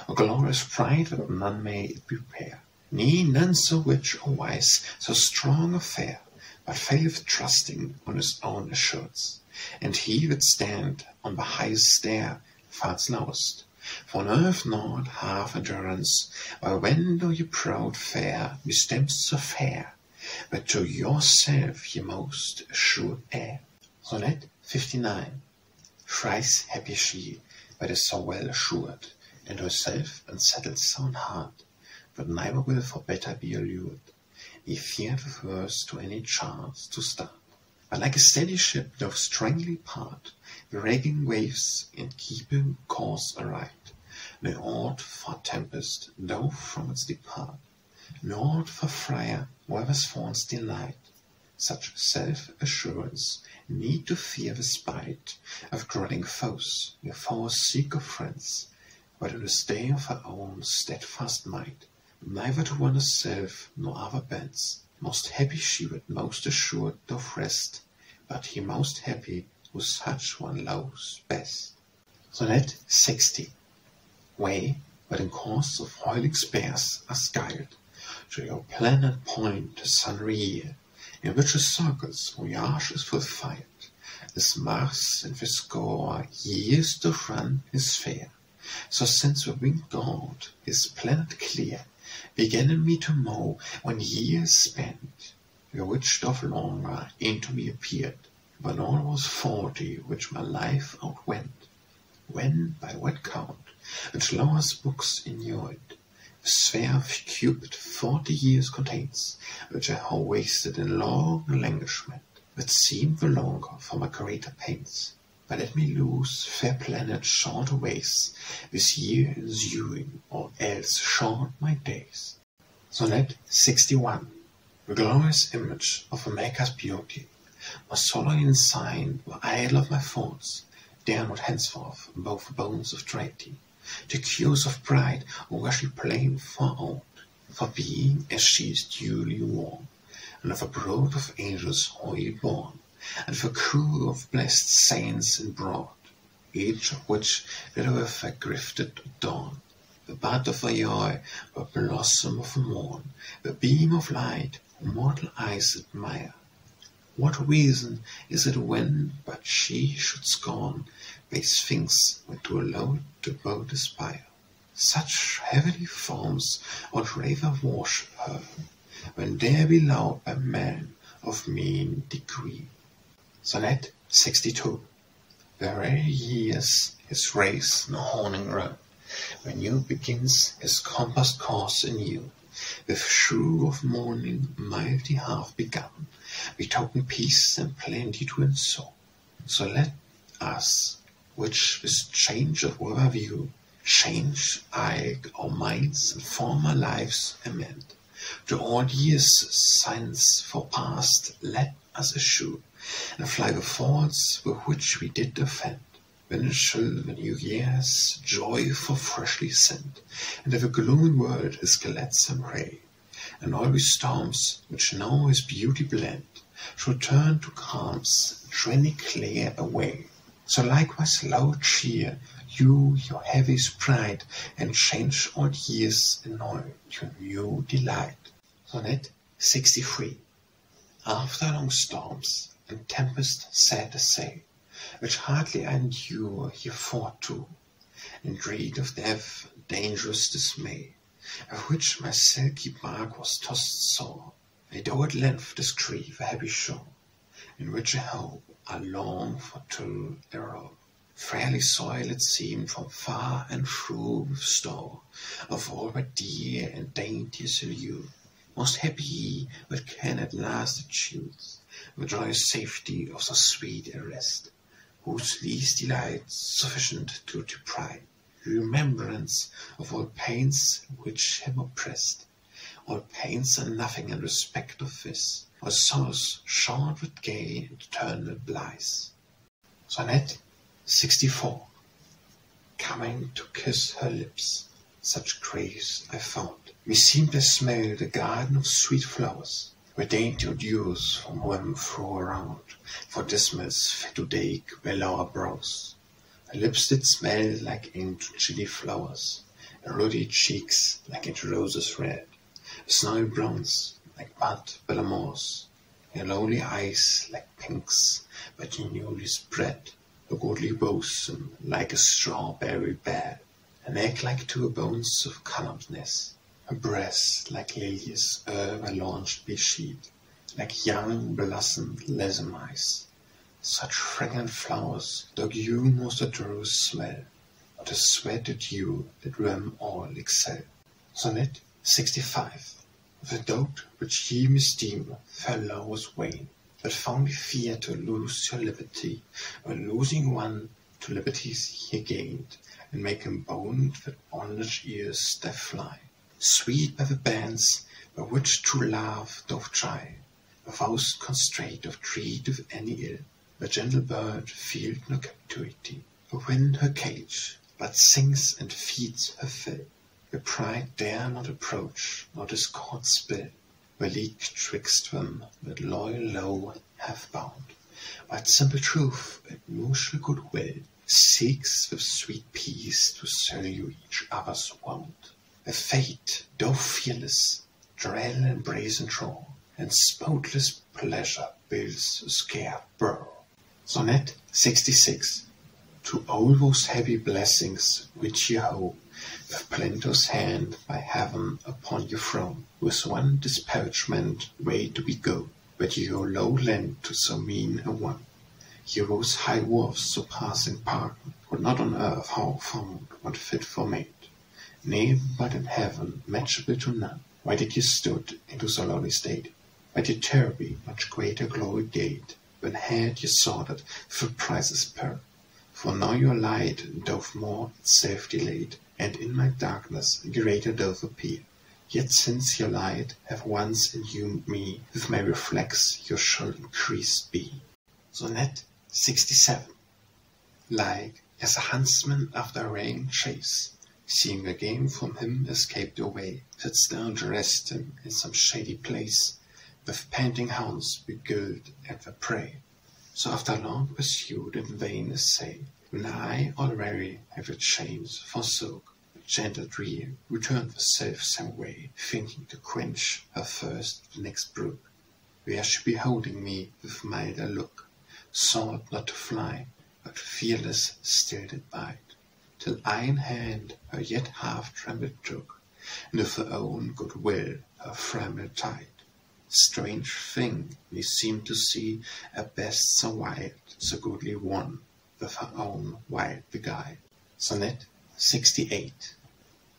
Speaker 1: or glorious pride that none may it prepare. Nay, none so rich or wise, so strong or fair, but faileth trusting on his own assurance. And he that stand on the highest stair falls lowest, for nerve not half endurance, while when though ye proud fair misstems so fair, but to yourself ye most assured heir. Sonnet 59. Thrice happy she, that is so well assured, and herself unsettled sound heart, but neither will for better be allured, ye feared with hers to any chance to start. But like a steady ship doth strangely part, the raging waves in keeping course aright, may aught for tempest doth from its depart, nor for friar whoever's fawns delight. Such self-assurance need to fear the spite of dreading foes, your foes seek of friends, but in the stay of her own steadfast might, neither to one herself nor other bends. Most happy she would most assured doth rest, but he most happy who such one loves best. Sonnet 60. Way, but in course of hoiling spares are skyled, to your planet point the sun re-year, in which the circle's voyage is fulfilled, as Mars and the score years doth run is fair. So since the winged god his planet clear began in me to mow when years spent, the which doth longer into me appeared, but all was 40 which my life outwent. When, by what count, which lowest books inured, the sphere of Cupid 40 years contains, which I have wasted in long languishment, that seem the longer for my greater pains. But let me lose fair planet short ways, this year ensuing, or else short my days. Sonnet 61. The glorious image of a maker's beauty, my solemn sign, the idol of my thoughts, dare not henceforth both bones of deity, to accuse of pride, or rashly blame for aught, for being as she is duly worn, and of a brood of angels holy born, and of a crew of blessed saints in broad, each of which with a grifted adorn, the bud of a joy, the blossom of a morn, the beam of light, whom mortal eyes admire. What reason is it when but she should scorn base things when to a low devout aspire? Such heavenly forms ought rather worship her, when there be loved by man of mean degree. Sonnet 62. The very years his race no horning run, when new begins his compassed course anew, with shew of morning mildly half begun, betoken peace and plenty to ensue. So let us, which with change of weather view, change alike our minds and former lives amend. To all years since for past let us eschew, and fly the faults with which we did offend. When shall the new year's joy for freshly sent, and if a gloomy world his gladsome ray, and all we storms which now his beauty blend, shall turn to calms and tranquilly clear away. So likewise loud cheer renew your heavy sprite, and change old years annoy to new delight. Sonnet 63. After long storms and tempest sad to say, which hardly I endure ye fought to, in dread of death and dangerous dismay, of which my silky bark was tossed sore, I do at length descry the happy shore, in which I hope I long for till thereof. Fairly soil it seemed from far and through with store of all but dear and daintiest allure. Most happy ye that can at last choose the joyous safety of so sweet a rest, whose least delights sufficient to deprive remembrance of all pains which him oppressed. All pains are nothing in respect of this, all sorrows short with gay and eternal bliss. Sonnet 64. Coming to kiss her lips, such grace I found, meseemed I smelled a garden of sweet flowers, where dainty dews from them throw around, for dismals fit to dake below our brows. Her lips did smell like ancient chilly flowers, her ruddy cheeks like into roses red, her snowy browns like bud bellamores, her lowly eyes like pinks but newly spread, her goodly bosom like a strawberry bed, her neck like two bones of coloredness, her breast like lilies o'er launched besheet, like young blossomed lesamice. Such fragrant flowers dog you most adorous smell, but the sweat of dew that them all excel. Sonnet 65. The doubt which ye misdeem fair love was vain, but fondly fear to lose your liberty, or losing one to liberties ye gained, and make him bound that bondage ears that fly. Sweet by the bands by which true love doth try, without constraint of dread of any ill, the gentle bird feels no captivity, within her cage, but sings and feeds her fill. The pride dare not approach, nor discord spill, the league twixt them that loyal low have bound. But simple truth and mutual goodwill seeks with sweet peace to salute each other's wound. The fate, though fearless, dread and brazen draw, and spotless pleasure builds a scared burrow. Sonnet 66. To all those heavy blessings which ye hope, with plenteous hand by heaven upon your throne, with one disparagement way to be go, but your low lend to so mean a one. Heroes high worths surpassing pardon, could not on earth how found one fit for mate, nay, but in heaven matchable to none. Why did ye stood into so lowly state? But ye terribly much greater glory gained, when had ye sorted for prizes per. For now your light doth more itself delayed, and in my darkness greater doth appear. Yet since your light have once illumined me, with my reflex your shall increased be. Sonnet 67. Like as a huntsman after a rain chase, seeing a game from him escaped away, sits down to rest him in some shady place, with panting hounds beguiled at the prey. So after long pursuit in vain essay, when I already have the chains forsook, the gentle dream returned the self-same way, thinking to quench her thirst the next brook, where she beholding me with milder look, sought not to fly, but fearless still did bide, till I in hand her yet half trembled took, and with her own good will her framework tied. Strange thing, me seemed to see a best so wild, so goodly one, with her own wild beguiled. Sonnet 68.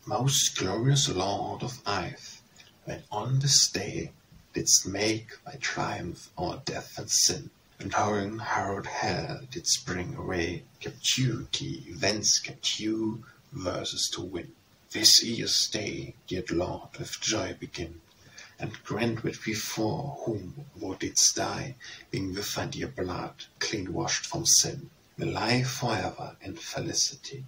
Speaker 1: Most glorious Lord of Ive, when on this day didst make thy triumph o'er death and sin, and towering hard hell didst bring away captivity, whence captive verses to win. This year's day, dear Lord, with joy begin, and grant with before whom thou didst die, being with thy dear blood clean washed from sin, may life forever in felicity.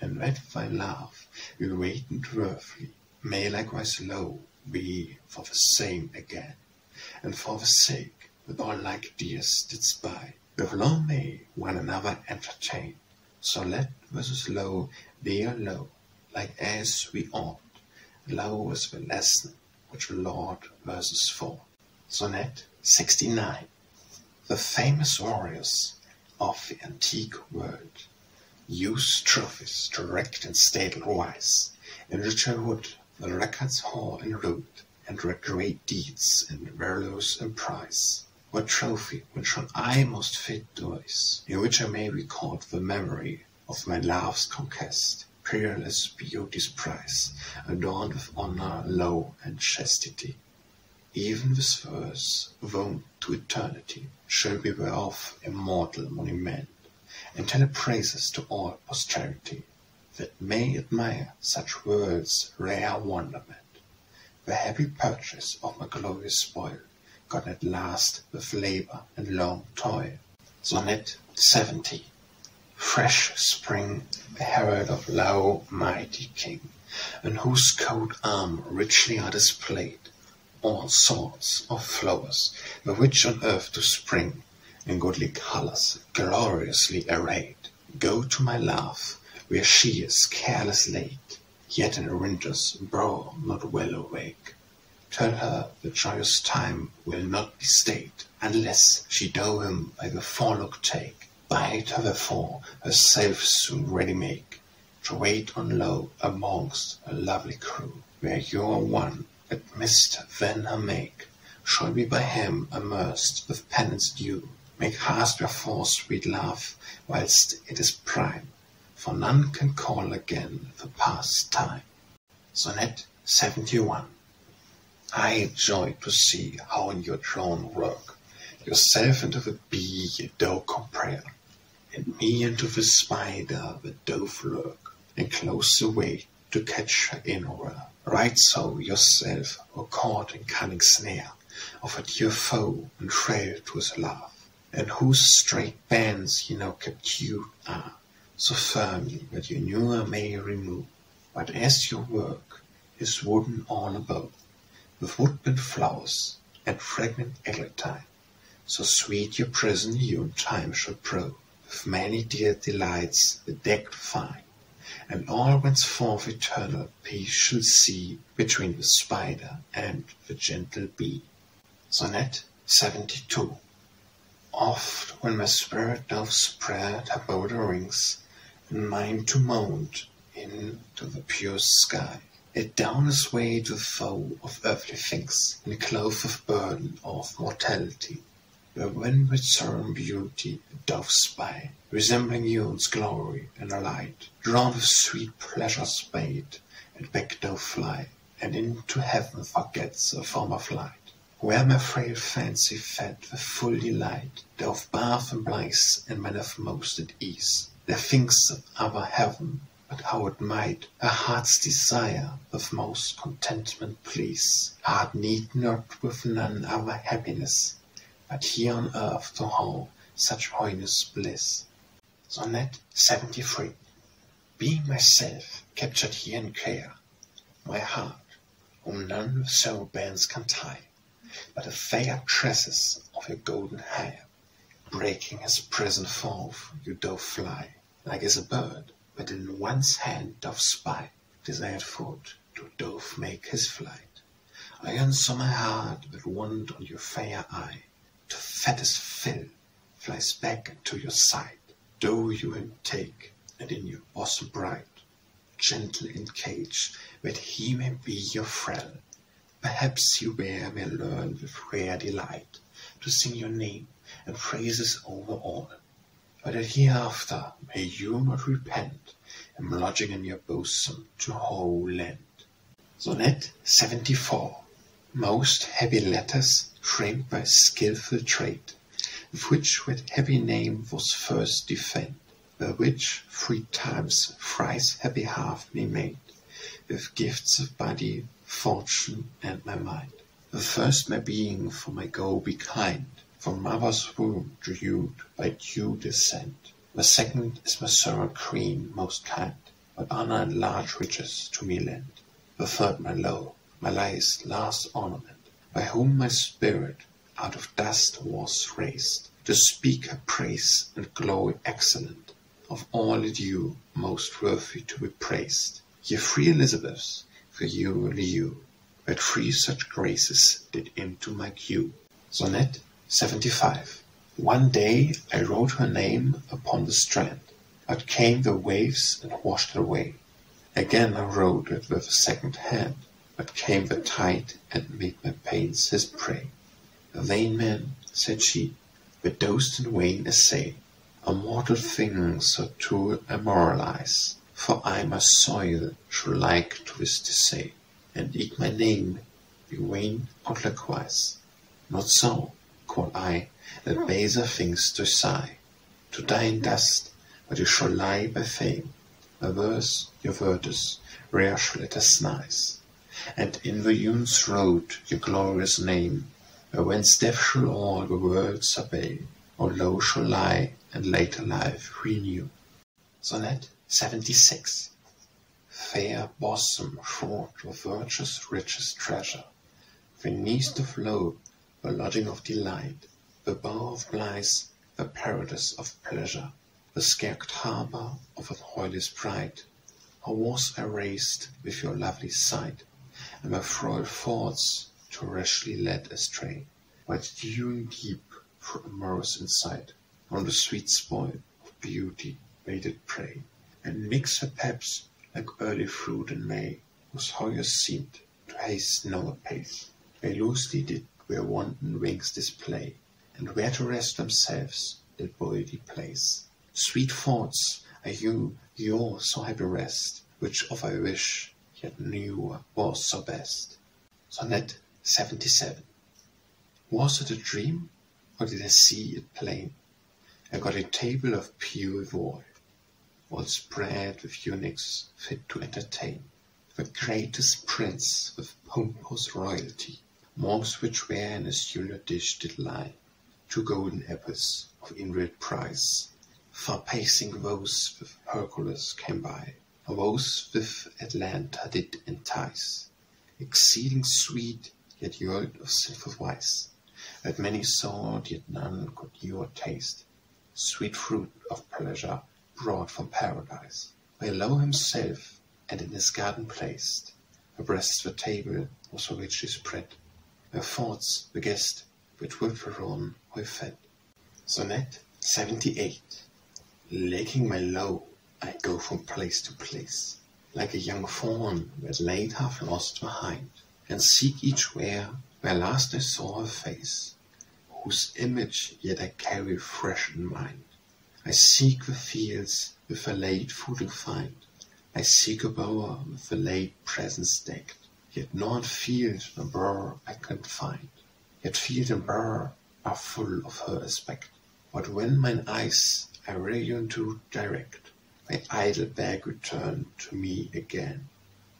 Speaker 1: And let thy love, we waited worthily, may likewise low be for the same again, and for the sake that all like dears didst buy, with long may one another entertain, So let versus low be a low, like as we ought. Low is the lesson which Lord versus 4. Sonnet 69. The famous warriors of the antique world use trophies direct and stately wise, in richer wood the records hoar and rude, and read great deeds and valors and prize. What trophy which shall I most fit device, in which I may record the memory of my love's conquest, peerless beauty's prize, adorned with honor, law, and chastity. Even this verse, wound to eternity, shall be whereof immortal monument, and tell praises to all posterity, that may admire such worlds' rare wonderment. The happy purchase of my glorious spoil, got at last with labor and long toil. Sonnet 70. Fresh spring, the herald of low mighty king, in whose coat armor richly are displayed all sorts of flowers, the which on earth do spring, in goodly colours gloriously arrayed. Go to my love, where she is careless laid, yet in winter's brow not well awake. Tell her the joyous time will not be stayed, unless she do him by the forelock take. Bide her therefore herself soon ready make, to wait on low amongst a lovely crew, where your one that mist then her make shall be by him immersed with penance due. Make haste wherefore, sweet love, whilst it is prime, for none can call again the past time. Sonnet 71. I joy to see how in your drawn work yourself into the bee ye do compare, and me into the spider the dove lurk, and close the way to catch her inward. Right so yourself, O caught in cunning snare of a dear foe and frail to his love, and whose straight bands ye now captured are, so firmly that you never may remove. But as your work is wooden all about, with woodbent flowers and fragrant eglantine, so sweet your prison you in time shall prove, with many dear delights bedecked fine, and all whenceforth eternal peace shall see between the spider and the gentle bee. Sonnet 72. Oft when my spirit doth spread her bolder wings, and mine to mount into the pure sky, it down its way to the foe of earthly things, and clothed with burden of mortality, where when with solemn beauty it doth spy, resembling you in glory and light, drawn with sweet pleasure's bait, and back doth fly, and into heaven forgets a former flight. Where my frail fancy fed with full delight, doth bath and blithe and maneth most at ease. There thinks of other heaven, but how it might her heart's desire with most contentment please. Heart need not with none other happiness, but here on earth to hold such holiness bliss. Sonnet 73. Being myself captured here in care, my heart, whom none with soul bands can tie, but the fair tresses of your golden hair, breaking his prison forth, you doth fly, like as a bird that in one's hand doth spy, desired food to doth make his flight. I answer my heart that wand on your fair eye, to fattest fill, flies back into your sight. Do you him take, and in your bosom bright, gentle in cage, that he may be your friend. Perhaps you there may learn with rare delight to sing your name and praises over all, but that hereafter may you not repent, and lodging in your bosom to whole lend. Sonnet 74. Most happy letters framed by skilful trade, with which that happy name was first defend, by which 3 times thrice happy half me made, with gifts of body, fortune, and my mind. The first my being for my go be kind, from mother's womb to youth by due descent. The second is my servant queen most kind, but honor and large riches to me lend. The third my love, my life's last ornament, by whom my spirit out of dust was raised, to speak her praise and glory excellent. of all it you, most worthy to be praised. Ye free Elizabeths, for you only you, that three such graces did into my queue. Sonnet 75. One day I wrote her name upon the strand, but came the waves and washed it away. Again I wrote it with a second hand, but came the tide and made my pains his prey. A vain man, said she, that dosed in vain essay a mortal thing so to immoralize, for I my soil should like to this to say, and eke my name be vain out likewise. Not so, quoth I, that baser things do sigh, to die in dust, but you shall lie by fame. My verse, your virtus, rare letters nice, and in the Unes wrote your glorious name, where whence death shall all the world survey, or low shall lie, and later life renew. Sonnet 76. Fair bosom, short of virtue's richest treasure, the nest of love, the lodging of delight, the bower of bliss, the paradise of pleasure, the scarced harbour of an hoyless pride. How was I raised with your lovely sight, and my frail thoughts too rashly led astray, while dewing deep for amorous insight, on the sweet spoil of beauty made it prey, and mix her peps like early fruit in May, whose joyous seemed to hasten no apace. They loosely did their wanton wings display, and where to rest themselves did body place. Sweet thoughts are you, your so happy rest, which of I wish, yet knew was so best. Sonnet 77. Was it a dream, or did I see it plain? I got a table of pure ivory, all spread with eunuchs fit to entertain, the greatest prince with pompous royalty, monks which were in a stellar dish did lie, 2 golden apples of infinite price. Far pacing those with Hercules came by, or those with Atlanta did entice, exceeding sweet, yet yield of sinful vice, that many sought, yet none could knew or taste, sweet fruit of pleasure brought from paradise, where Lo himself and in his garden placed, abreast the table was so richly spread, where thoughts the guest which would thereon were fed. Sonnet 78. Lacking my low, I go from place to place, like a young fawn that late half lost behind, and seek each where last I saw her face, whose image yet I carry fresh in mind. I seek the fields with a late footing find, I seek a bower with a late presence decked, yet not field nor burr I can find, yet field and burr are full of her aspect. But when mine eyes I return to direct, my idle bag return to me again,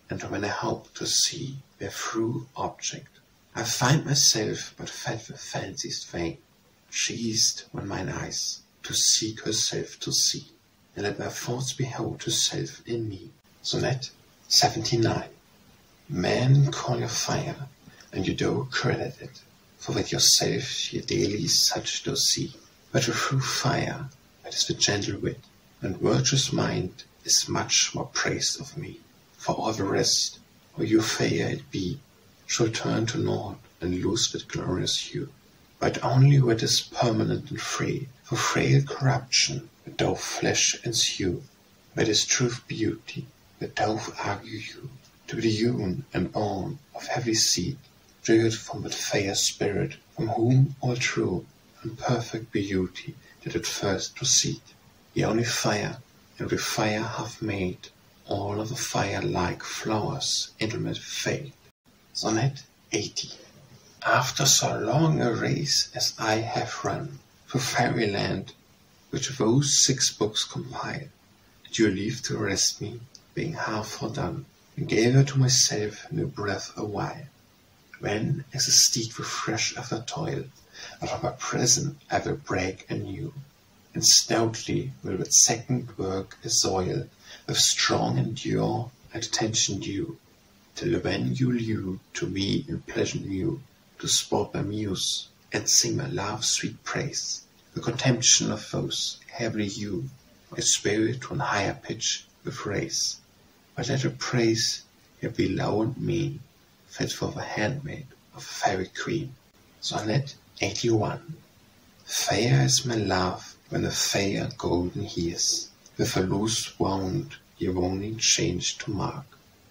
Speaker 1: and when I hope to see their true object, I find myself but fed with fancies vain, ceased when mine eyes to seek herself to see, and let my thoughts behold herself in me. Sonnet 79. Men call you fire, and you do credit it, for with yourself ye daily such do see, but a true fire, that is the gentle wit, and virtuous mind is much more praised of me. For all the rest, or you fair it be, shall turn to naught and lose that glorious hue. But only what is permanent and free, for frail corruption, that doth flesh ensue, that is truth beauty, that doth argue you, to be the hewn and born of heavy seed, reared from that fair spirit, from whom all true and perfect beauty did at first proceed. Ye only fire, and with fire hath made all of the fire-like flowers intimate fade. Sonnet 80. After so long a race as I have run through fairyland, which those 6 books compile, did you leave to rest me, being half fordone, and gave her to myself new breath a while, when, as a steed refreshed after toil, out of my prison I will break anew, and stoutly will with second work assoil, with strong endure and attention due, till when you allude to me in pleasant mew, to sport my muse, and sing my love's sweet praise, the contemption of foes heavily you, my spirit to an higher pitch with raise. But let her praise yet be low and mean, fit for the handmaid of a fairy queen. Sonnet 81. Fair is my love when the fair golden hears, with a loose wound your only change to mark.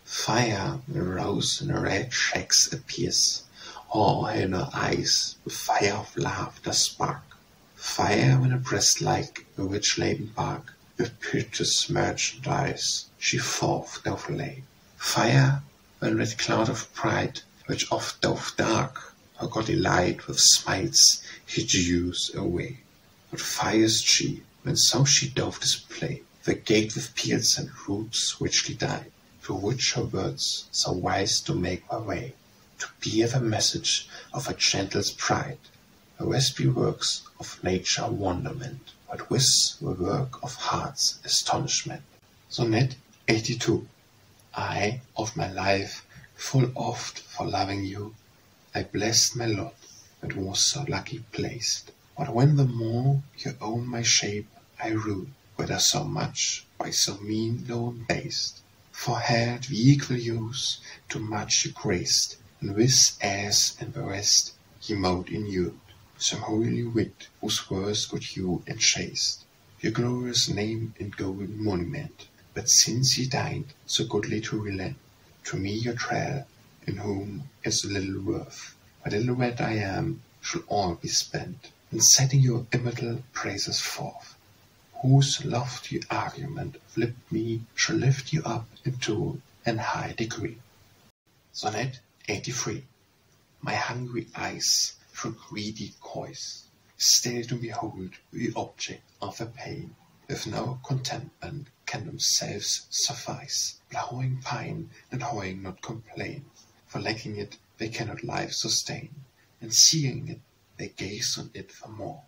Speaker 1: Fire when rose in red shacks appears, or in her eyes with fire of laughter spark. Fire when a breast like a rich laden bark, with purchased merchandise she forth doth lay. Fire when red cloud of pride, which oft doth dark her godly light with smites he dews away. But fire is she, when so she doth display the gate with peals and roots richly dyed, through which her words so wise do make their way, to bear the message of a gentle's pride. The rest be works of nature wonderment, but with the work of heart's astonishment. Sonnet 82. I, of my life, full oft for loving you, I blessed my lot that was so lucky placed. But when the more you own my shape, I rue, whether so much by so mean lone based. For had we equal use, too much you graced, and with as and the rest ye mode inured, some holy wit whose words good you enchased. Your glorious name in golden monument, but since ye deigned so goodly to relent to me your trail, in whom is little worth, but little red I am, shall all be spent in setting your immortal praises forth, whose lofty argument flipped me shall lift you up into an high degree. Sonnet 83. My hungry eyes through greedy coys still to behold the object of their pain, with no contentment can themselves suffice, but hoeing pine and hoeing not complain, for lacking it they cannot life sustain, and seeing it they gaze on it for more,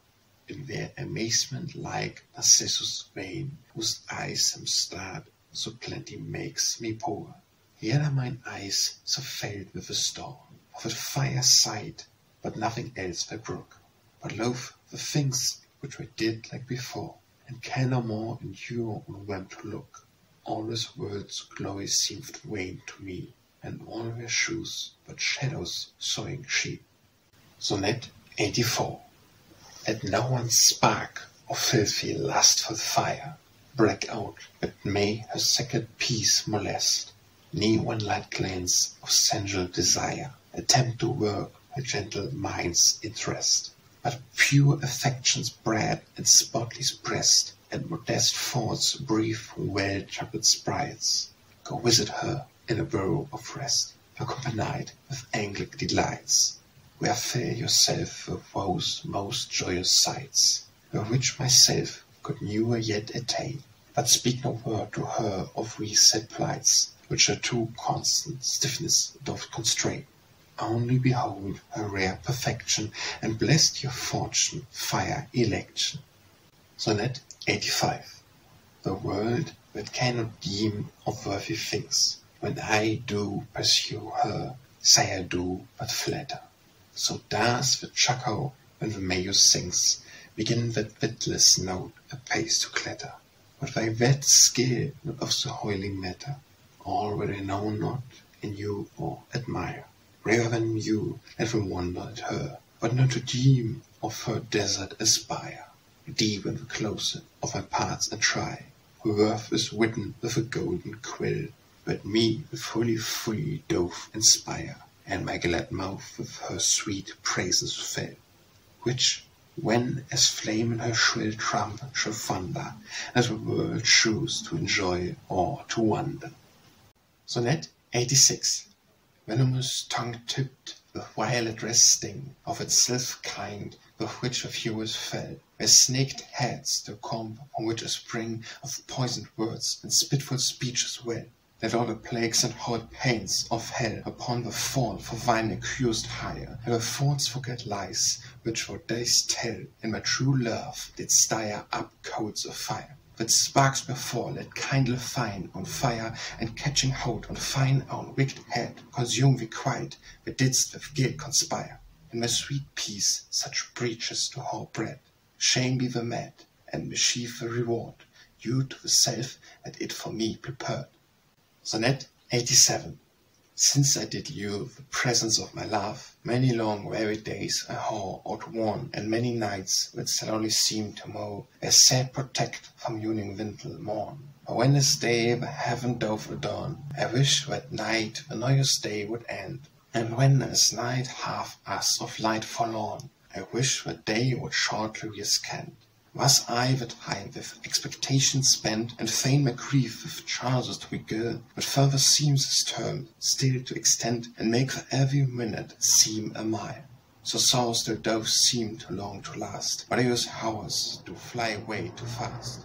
Speaker 1: in their amazement like Narcissus vain, whose eyes am starred, so plenty makes me poor. Yet are mine eyes so filled with the storm of a fire sight, but nothing else they brook, but loathe the things which we did like before, and can no more endure on them to look. All this world's glory seemed vain to me, and all their shoes but shadows sowing sheep. Sonnet 84. Let no one spark of filthy lustful fire break out that may her sacred peace molest, ne one light glance of sensual desire attempt to work her gentle mind's interest, but pure affection's bred in spotless breast, and modest thoughts breathe from well-troubled sprites. Go visit her in a burrow of rest, accompanied with angelic delights, where fill yourself with those most joyous sights, the which myself could never yet attain, but speak no word to her of reset plights, which her too constant stiffness doth constrain. Only behold her rare perfection, and bless your fortune, fire election. Sonnet 85. The world that cannot deem of worthy things, when I do pursue her, say I do but flatter. So does the chuckle when the mayo sings, begin that witless note apace to clatter. But thy vet skill not of the hoiling matter, all where I know not in you or admire. Rarer than you, let them wonder at her, but not to deem of her desert aspire. Deep in the closet of my parts and try, her worth is written with a golden quill, but me with holy free doth inspire, and my glad mouth with her sweet praises fill, which, when as flame in her shrill trumpet shall thunder, as the world choose to enjoy or to wonder. Sonnet 86. Venomous tongue tipped with violet resting of itself kind, with which a few is fed, where snaked heads to comb, from which a spring of poisoned words and spitful speeches well. Let all the plagues and horrid pains of hell upon the fall for thine accused hire, and the thoughts forget lies, which for days tell, in my true love did stir up coals of fire. That sparks before let kindle fine on fire, and catching hold on fine own wicked head, consume thee quite, that didst with guilt conspire. In my sweet peace such breaches to whore bred, shame be the mad, and mischief the reward, due to the self that it for me prepared. Sonnet 87. Since I did you the presence of my love, many long weary days I whore outworn, and many nights that slowly seem to mow, their sad protect from yuning wind till morn. But when this day the heaven doth adorn, I wish that night the noyous day would end, and when as night hath us of light forlorn, I wish that day would shortly be scant. Was I that time with expectation spent, and fain my grief with chances to regale, but further seems this term still to extend, and make for every minute seem a mile. So sorrows still doth seem too long to last, but those hours do fly away too fast.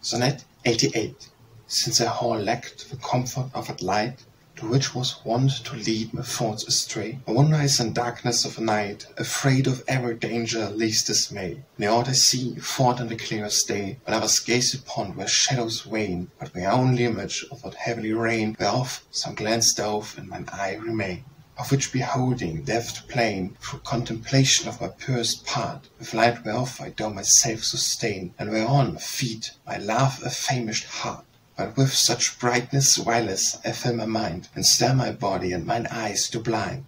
Speaker 1: Sonnet 88. Since I whole lacked the comfort of that light, to which was wont to lead my thoughts astray, I wonders in darkness of night, afraid of every danger, least dismay. Ne aught I see, fought in the clearest day, when I was gaze upon where shadows wane, but my only image of that heavily rain, whereof some glance doth in mine eye remain. Of which beholding, deft plain, through contemplation of my purest part, with light whereof I do myself sustain, and whereon feed my love a famished heart. But with such brightness wireless I fill my mind, and stir my body and mine eyes to blind.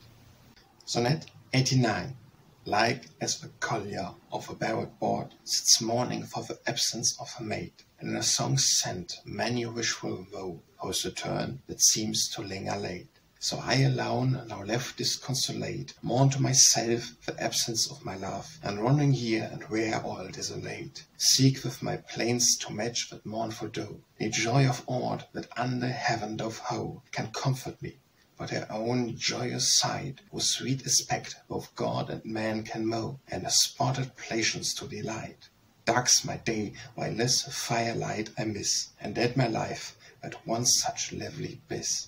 Speaker 1: Sonnet 89. Like as the collier of a barred board sits mourning for the absence of her mate, and in a song sent many a wishful woe whose return that seems to linger late. So I alone, now left disconsolate, mourn to myself the absence of my love, and wandering here and where all desolate, seek with my plaints to match that mournful doe. A joy of aught that under heaven doth hoe can comfort me, but her own joyous side, whose sweet aspect both God and man can mow, and a spotted pleasures to delight. Dark's my day, while this firelight I miss, and dead my life, that once such lovely bliss.